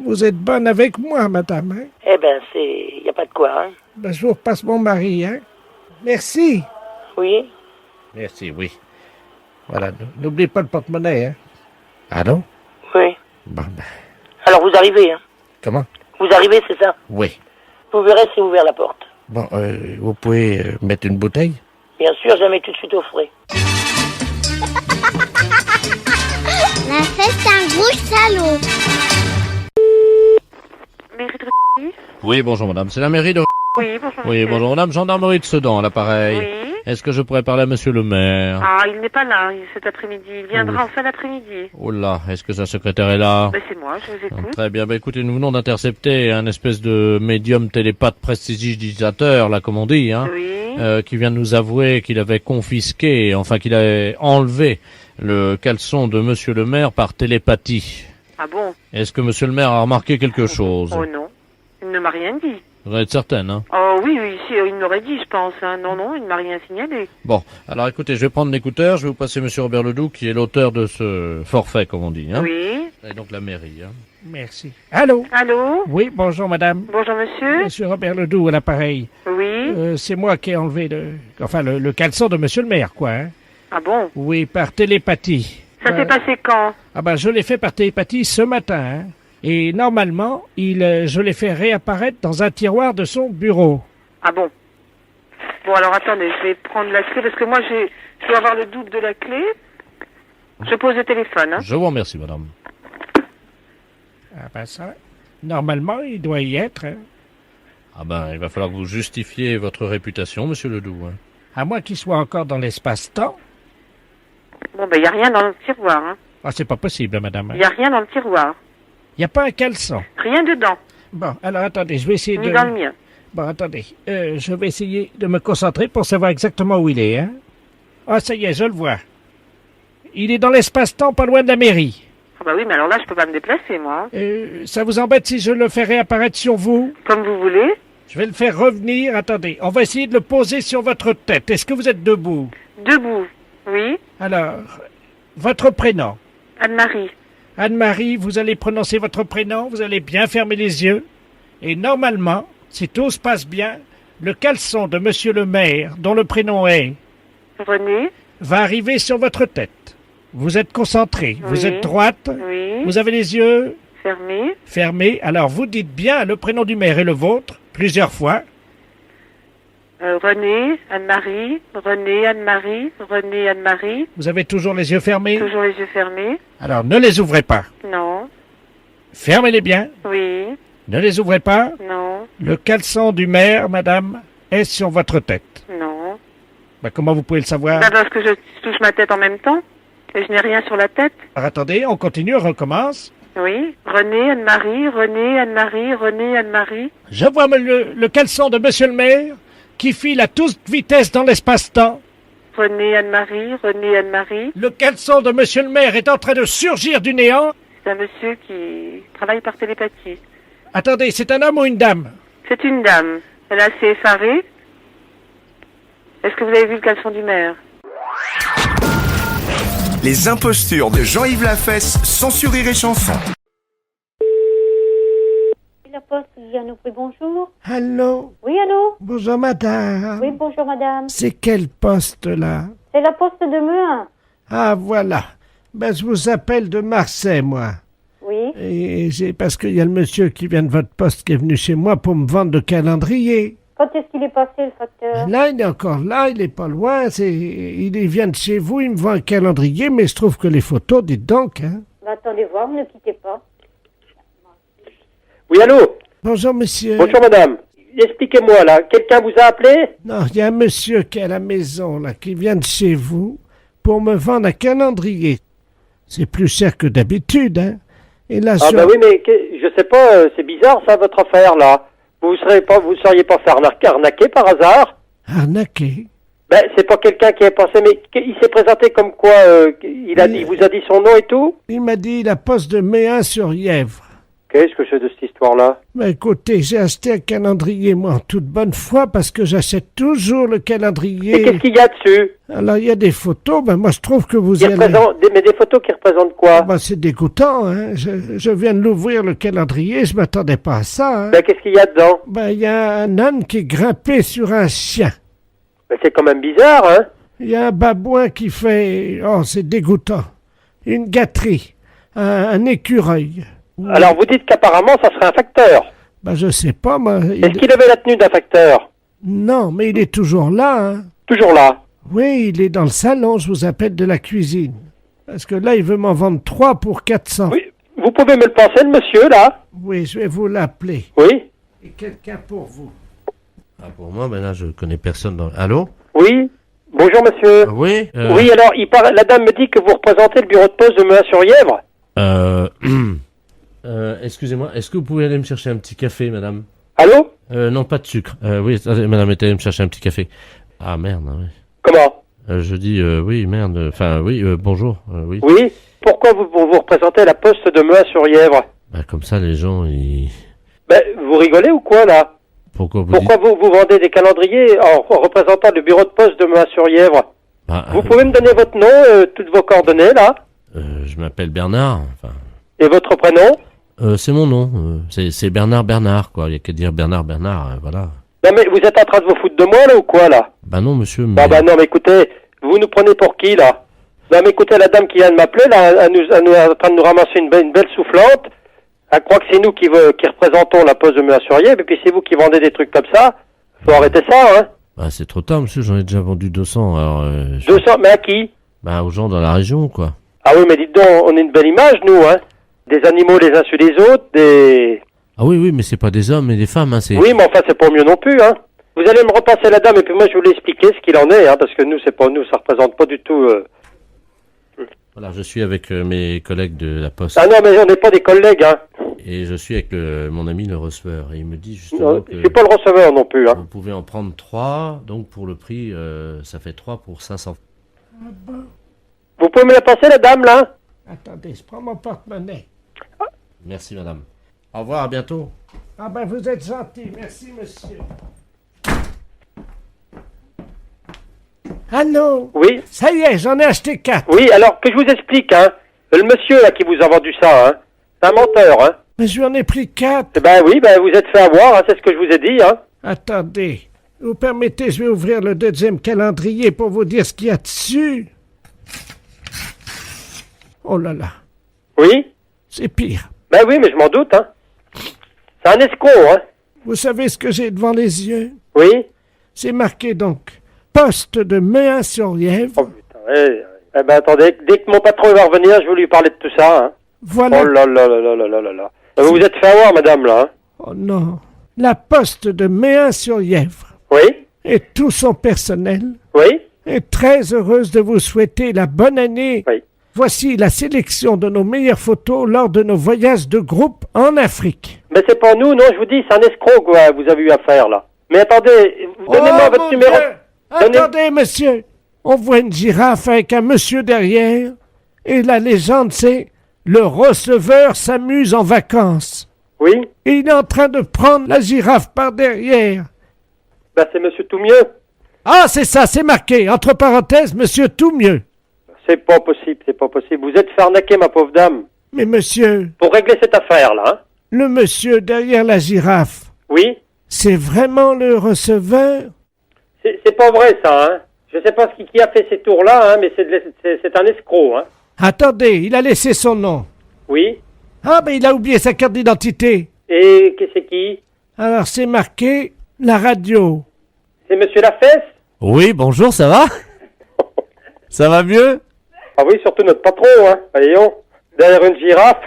Vous êtes bonne avec moi, madame. Hein? Eh ben c'est... Y a pas de quoi, hein. Ben, je vous repasse mon mari, hein. Merci. Oui. Merci, oui. Voilà, n'oubliez pas le porte-monnaie, hein. Allô? Oui. Bon, ben... Alors vous arrivez, hein. Comment? Vous arrivez, c'est ça? Oui. Vous verrez si ouvert la porte. Bon, vous pouvez mettre une bouteille? Bien sûr, jamais tout de suite au frais. La fête, c'est un gros salaud. Mairie de Oui, bonjour madame, c'est la mairie de... Oui, bonjour. Oui, monsieur. bonjour madame, gendarmerie de Sedan, à l'appareil. Oui. Est-ce que je pourrais parler à monsieur le maire? Ah, il n'est pas là cet après-midi. Il viendra Oui. en fin d'après-midi. Oh là, est-ce que sa secrétaire est là? Ben, c'est moi, je vous écoute. Très bien, écoutez, nous venons d'intercepter un espèce de médium télépathe prestidigitateur, là, comme on dit, hein, qui vient de nous avouer qu'il avait confisqué, enfin qu'il avait enlevé le caleçon de monsieur le maire par télépathie. Ah bon? Est-ce que monsieur le maire a remarqué quelque chose? Oh non, il ne m'a rien dit. Vous en êtes certaine, hein? Oh oui, si, il m'aurait dit, je pense. Hein. Non, il ne m'a rien signalé. Bon, alors écoutez, je vais prendre l'écouteur, je vais vous passer monsieur Robert Ledoux, qui est l'auteur de ce forfait, comme on dit, hein? Oui. Et donc la mairie, hein? Merci. Allô? Allô? Oui, bonjour madame. Bonjour monsieur. Monsieur Robert Ledoux à l'appareil. Oui. C'est moi qui ai enlevé le caleçon de monsieur le maire, quoi. Hein? Ah bon? Oui, par télépathie. Ça s'est passé quand? Ah ben, je l'ai fait par télépathie ce matin. Hein? Et normalement, je l'ai fait réapparaître dans un tiroir de son bureau. Ah bon? Bon, alors attendez, je vais prendre la clé, parce que moi, je dois avoir le double de la clé. Je pose le téléphone. Hein. Je vous remercie, madame. Ah ben ça, normalement, il doit y être. Hein? Ah ben, il va falloir que vous justifiez votre réputation, monsieur Ledoux. Hein. À moins qu'il soit encore dans l'espace-temps. Bon, ben, il n'y a rien dans le tiroir. Hein. Ah, c'est pas possible, madame. Il n'y a rien dans le tiroir. Il n'y a pas un caleçon. Rien dedans. Bon, alors attendez, je vais essayer Ni dans le mien. Bon, attendez, je vais essayer de me concentrer pour savoir exactement où il est, hein. Ah, ça y est, je le vois. Il est dans l'espace-temps, pas loin de la mairie. Ah bah oui, mais alors là, je peux pas me déplacer, moi. Ça vous embête si je le fais réapparaître sur vous? Comme vous voulez. Je vais le faire revenir. Attendez, on va essayer de le poser sur votre tête. Est-ce que vous êtes debout? Debout, oui. Alors, votre prénom? Anne-Marie. Anne-Marie, vous allez prononcer votre prénom, vous allez bien fermer les yeux. Et normalement, si tout se passe bien, le caleçon de monsieur le maire, dont le prénom est... René. Va arriver sur votre tête. Vous êtes concentré, vous êtes droite, oui. Vous avez les yeux... Fermés. Fermés. Alors vous dites bien le prénom du maire et le vôtre, plusieurs fois. René, Anne-Marie, René, Anne-Marie, René, Anne-Marie. Vous avez toujours les yeux fermés? Toujours les yeux fermés. Alors ne les ouvrez pas. Non. Fermez-les bien. Oui. Ne les ouvrez pas. Non. Le caleçon du maire, madame, est sur votre tête. Non. Ben, comment vous pouvez le savoir? Ben parce que je touche ma tête en même temps. Et je n'ai rien sur la tête. Alors, attendez, on continue, on recommence. Oui. René, Anne-Marie, René, Anne-Marie, René, Anne-Marie. Je vois le caleçon de monsieur le maire qui file à toute vitesse dans l'espace-temps. René, Anne-Marie, René, Anne-Marie. Le caleçon de monsieur le maire est en train de surgir du néant. C'est un monsieur qui travaille par télépathie. Attendez, c'est un homme ou une dame? C'est une dame. Elle est assez effarée. Est-ce que vous avez vu le caleçon du maire? Les impostures de Jean-Yves Lafesse sont sur Rire et Chanson. La poste, Viviane Aubry, bonjour. Allô? Oui, allô? Bonjour, madame. Oui, bonjour, madame. C'est quel poste, là? C'est la poste de Meuin. Ah, voilà. Ben, je vous appelle de Marseille, moi. Oui. Et c'est parce qu'il y a le monsieur qui vient de votre poste qui est venu chez moi pour me vendre le calendrier. Quand est-ce qu'il est passé, le facteur? Là, il est encore là, il est pas loin. Il vient de chez vous, il me vend un calendrier, mais je trouve que les photos, dites donc, hein. Bah, attendez voir, ne quittez pas. Oui, allô? Bonjour, monsieur. Bonjour, madame. Expliquez-moi, là. Quelqu'un vous a appelé? Non, il y a un monsieur qui est à la maison, là, qui vient de chez vous pour me vendre un calendrier. C'est plus cher que d'habitude, hein. Et là, Ah, bah oui, mais je sais pas, c'est bizarre, ça, votre affaire, là. Vous seriez pas fait arnaquer par hasard? Arnaquer? Ben, c'est pas quelqu'un qui est passé, mais il s'est présenté comme quoi, il vous a dit son nom et tout? Il m'a dit la poste de Méun-sur-Yèvre. Qu'est-ce que c'est de cette histoire-là? Mais écoutez, j'ai acheté un calendrier, moi, en toute bonne foi, parce que j'achète toujours le calendrier. Et qu'est-ce qu'il y a dessus? Alors, il y a des photos, ben moi, je trouve que vous Mais des photos qui représentent quoi? Ben, c'est dégoûtant, hein. Je viens de l'ouvrir, le calendrier, je m'attendais pas à ça, hein. Ben, qu'est-ce qu'il y a dedans? Ben, il y a un âne qui est grimpé sur un chien. Ben, c'est quand même bizarre, hein? Il y a un babouin qui fait... Oh, c'est dégoûtant. Une gâterie. Un écureuil. Alors, vous dites qu'apparemment, ça serait un facteur. Ben, je sais pas, moi... Est-ce qu'il avait la tenue d'un facteur? Non, mais il est toujours là, hein. Toujours là? Oui, il est dans le salon, je vous appelle de la cuisine. Parce que là, il veut m'en vendre 3 pour 400. Oui, vous pouvez me le penser, le monsieur, là? Oui, je vais vous l'appeler. Oui? Et quelqu'un pour vous. Ah, pour moi, ben là, je connais personne dans... Allô? Oui? Bonjour, monsieur. Oui? Oui, alors, la dame me dit que vous représentez le bureau de poste de Meun-sur-Yèvre. Excusez-moi, est-ce que vous pouvez aller me chercher un petit café, madame? Allô? Non, pas de sucre. Oui, attendez, madame, allez me chercher un petit café. Ah, merde, oui. Comment? Je dis, oui, merde, enfin, oui, bonjour, oui. Oui? Pourquoi vous représentez la poste de Meun-sur-Yèvre? Bah, comme ça, les gens, ils... Ben, vous rigolez ou quoi, là? Pourquoi vous vous vendez des calendriers en représentant le bureau de poste de Meun-sur-Yèvre? Vous pouvez me donner votre nom, toutes vos coordonnées, là? Je m'appelle Bernard, enfin... Et votre prénom? C'est mon nom, c'est Bernard, quoi. Il y a qu'à dire Bernard, voilà. Non, mais vous êtes en train de vous foutre de moi, là, ou quoi, là? Bah non, monsieur, mais... Ah bah non, mais écoutez, vous nous prenez pour qui, là? Non, mais écoutez, la dame qui vient de m'appeler, là, elle est en train de nous ramasser une belle soufflante. Elle croit que c'est nous qui représentons la poste de Meun-sur-Yèvre, et puis c'est vous qui vendez des trucs comme ça. Faut arrêter ça, hein? Bah c'est trop tard, monsieur, j'en ai déjà vendu 200, alors... 200, mais à qui? Bah aux gens dans la région, quoi. Ah oui, mais dites donc, on a une belle image, nous, hein? Des animaux les uns sur les autres, des... Ah oui, mais c'est pas des hommes et des femmes, hein, c'est... Oui, mais enfin, c'est pas mieux non plus, hein? Vous allez me repasser la dame, et puis moi, je vais vous l'expliquer ce qu'il en est, hein, parce que nous, c'est pas nous, ça représente pas du tout... Voilà, je suis avec mes collègues de la Poste. Ah non, mais on n'est pas des collègues, hein. Et je suis avec mon ami le receveur, et il me dit justement non, que... Je suis pas le receveur non plus, hein. Vous pouvez en prendre 3, donc pour le prix, ça fait 3 pour 500. Vous pouvez me la passer, la dame, là? Attendez, je prends mon porte-monnaie. Merci, madame. Au revoir, à bientôt. Ah ben, vous êtes gentil. Merci, monsieur. Allô? Oui? Ça y est, j'en ai acheté 4. Oui, alors, que je vous explique, hein. Le monsieur, là, qui vous a vendu ça, hein, c'est un menteur, hein. Mais je lui en ai pris 4. Ben oui, vous êtes fait avoir, hein, c'est ce que je vous ai dit, hein. Attendez. Vous permettez, je vais ouvrir le deuxième calendrier pour vous dire ce qu'il y a dessus. Oh là là. Oui? C'est pire. Ben oui, mais je m'en doute, hein. C'est un escroc, hein. Vous savez ce que j'ai devant les yeux? Oui? C'est marqué donc poste de Meun-sur-Yèvre. Oh putain, eh ben attendez, dès que mon patron va revenir, je vais lui parler de tout ça, hein. Voilà. Oh là là là là là là là là. Vous vous êtes fait avoir, madame, là, hein. Oh non. La poste de Meun-sur-Yèvre. Oui? Et tout son personnel. Oui? Est très heureuse de vous souhaiter la bonne année. Oui. Voici la sélection de nos meilleures photos lors de nos voyages de groupe en Afrique. Mais c'est pas nous, non, je vous dis, c'est un escroc que vous avez eu à faire, là. Mais attendez, donnez-moi votre numéro. Attendez, monsieur. On voit une girafe avec un monsieur derrière. Et la légende, c'est « Le receveur s'amuse en vacances ». Oui? Et il est en train de prendre la girafe par derrière. Ben, c'est monsieur Tout Mieux. Ah, c'est ça, c'est marqué. Entre parenthèses, monsieur Tout Mieux. C'est pas possible, c'est pas possible. Vous êtes fait arnaquer, ma pauvre dame. Mais monsieur... Pour régler cette affaire-là, hein? Le monsieur derrière la girafe. Oui? C'est vraiment le receveur? C'est pas vrai, ça, hein? Je sais pas qui a fait ces tours-là, hein, mais c'est un escroc, hein? Attendez, il a laissé son nom. Oui? Ah, ben il a oublié sa carte d'identité. Et c'est qui? Alors, c'est marqué la radio. C'est monsieur Lafesse? Oui, bonjour, ça va? Ça va mieux? Ah oui, surtout notre patron, hein. Voyons, derrière une girafe.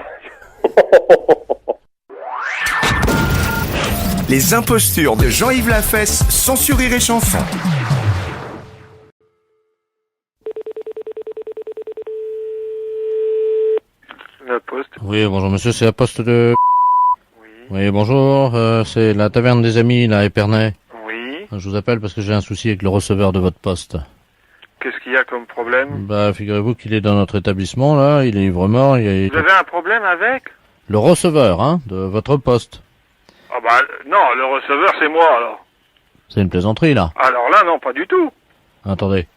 Les impostures de Jean-Yves Lafesse, sans Rire et Chanson. La Poste. Oui, bonjour monsieur, c'est la Poste de... Oui, bonjour, c'est la taverne des amis, là, à Épernay. Oui. Je vous appelle parce que j'ai un souci avec le receveur de votre poste. Qu'est-ce qu'il y a comme problème? Bah, figurez-vous qu'il est dans notre établissement, là, il est ivre-mort, Vous avez un problème avec? Le receveur, hein, de votre poste. Ah bah non, le receveur c'est moi alors. C'est une plaisanterie, là. Alors là, non, pas du tout. Attendez.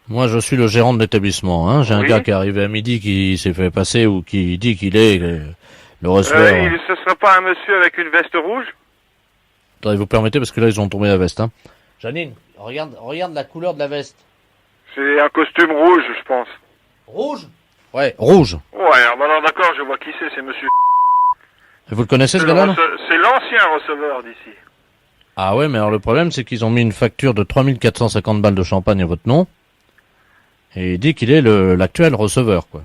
Moi, je suis le gérant de l'établissement, hein. J'ai un Oui. gars qui est arrivé à midi qui s'est fait passer ou qui dit qu'il est le receveur. Ce serait pas un monsieur avec une veste rouge? Attendez, vous permettez, parce que là, ils ont tombé la veste, hein. Janine, regarde la couleur de la veste. C'est un costume rouge, je pense. Rouge? Ouais, rouge. Ouais, bah alors d'accord, je vois qui c'est monsieur. Et vous le connaissez, ce C'est le gars-là, non? c'est l'ancien receveur d'ici. Ah ouais, mais alors le problème, c'est qu'ils ont mis une facture de 3450 balles de champagne à votre nom. Et il dit qu'il est l'actuel receveur, quoi.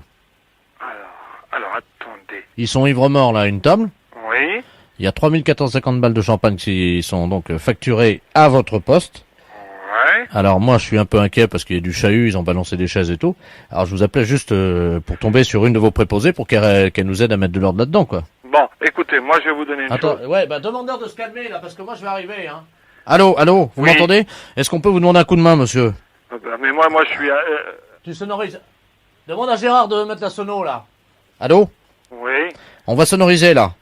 Alors attendez. Ils sont ivres-morts, là, à une table. Oui. Il y a 3450 balles de champagne qui sont donc facturées à votre poste. Ouais. Alors moi, je suis un peu inquiet parce qu'il y a du chahut, ils ont balancé des chaises et tout. Alors je vous appelais juste pour tomber sur une de vos préposées pour qu'elle nous aide à mettre de l'ordre là-dedans, quoi. Bon, écoutez, moi je vais vous donner une Attends, chose. ouais, bah demandeur de se calmer, là, parce que moi je vais arriver, hein. Allô, vous Oui. m'entendez? Est-ce qu'on peut vous demander un coup de main, monsieur? Mais moi je suis... Tu sonorises. Demande à Gérard de mettre la sono, là. Allô? Oui. On va sonoriser, là.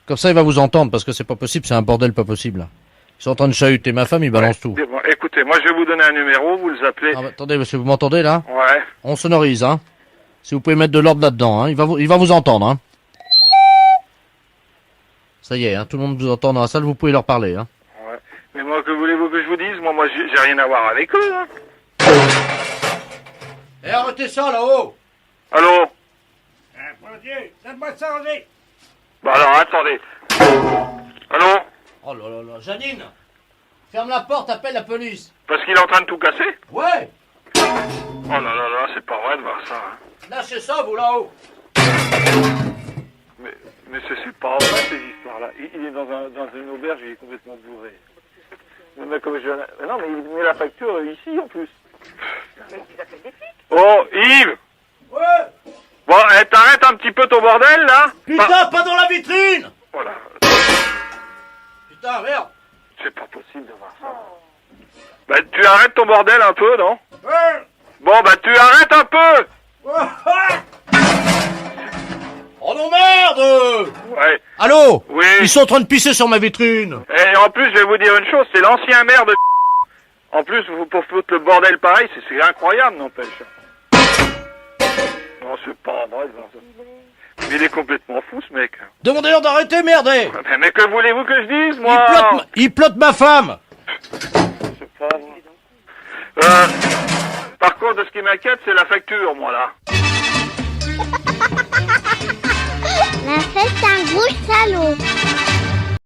Comme ça, il va vous entendre, parce que c'est pas possible, c'est un bordel pas possible, là. Ils sont en train de chahuter ma femme, ils balancent tout. Bon, écoutez, moi je vais vous donner un numéro, vous les appelez. Ah, bah, attendez, monsieur, vous m'entendez, là? Ouais. On sonorise, hein. Si vous pouvez mettre de l'ordre là-dedans, hein. Il va vous entendre, hein. Ça y est, hein. Tout le monde vous entend dans la salle, vous pouvez leur parler, hein. Ouais. Mais moi, que voulez-vous que je vous dise? Moi j'ai rien à voir avec eux, hein. Eh, arrêtez ça, là-haut! Allô? Laisse-moi changer. Bah alors, attendez. Allô? Oh là là là, Janine! Ferme la porte, appelle la police! Parce qu'il est en train de tout casser? Ouais! Oh là là là, c'est pas vrai de voir ça, hein. Lâchez ça, vous, là-haut! Mais c'est pas vrai, ces histoires-là. Il est dans une auberge, il est complètement bourré. Mais comme mais non, mais il met la facture ici, en plus. Oh, Yves! Ouais! Bon, t'arrêtes un petit peu ton bordel, là? Putain, pas dans la vitrine! Voilà. Putain, merde! C'est pas possible de voir ça. Bah, tu arrêtes ton bordel un peu, non? Ouais! Bon, bah, tu arrêtes un peu! Oh non, merde! Ouais. Allô? Oui. Ils sont en train de pisser sur ma vitrine! Et en plus, je vais vous dire une chose, c'est l'ancien maire de... En plus, pour foutre le bordel pareil, c'est incroyable, n'empêche. Non, c'est pas vrai de voir ça. Mais il est complètement fou, ce mec. Demandez-leur d'arrêter, merde! Mais que voulez-vous que je dise, moi? Il plotte ma femme! C'est pas vrai. Par contre, ce qui m'inquiète, c'est la facture, moi, là. La fête, c'est un gros salaud.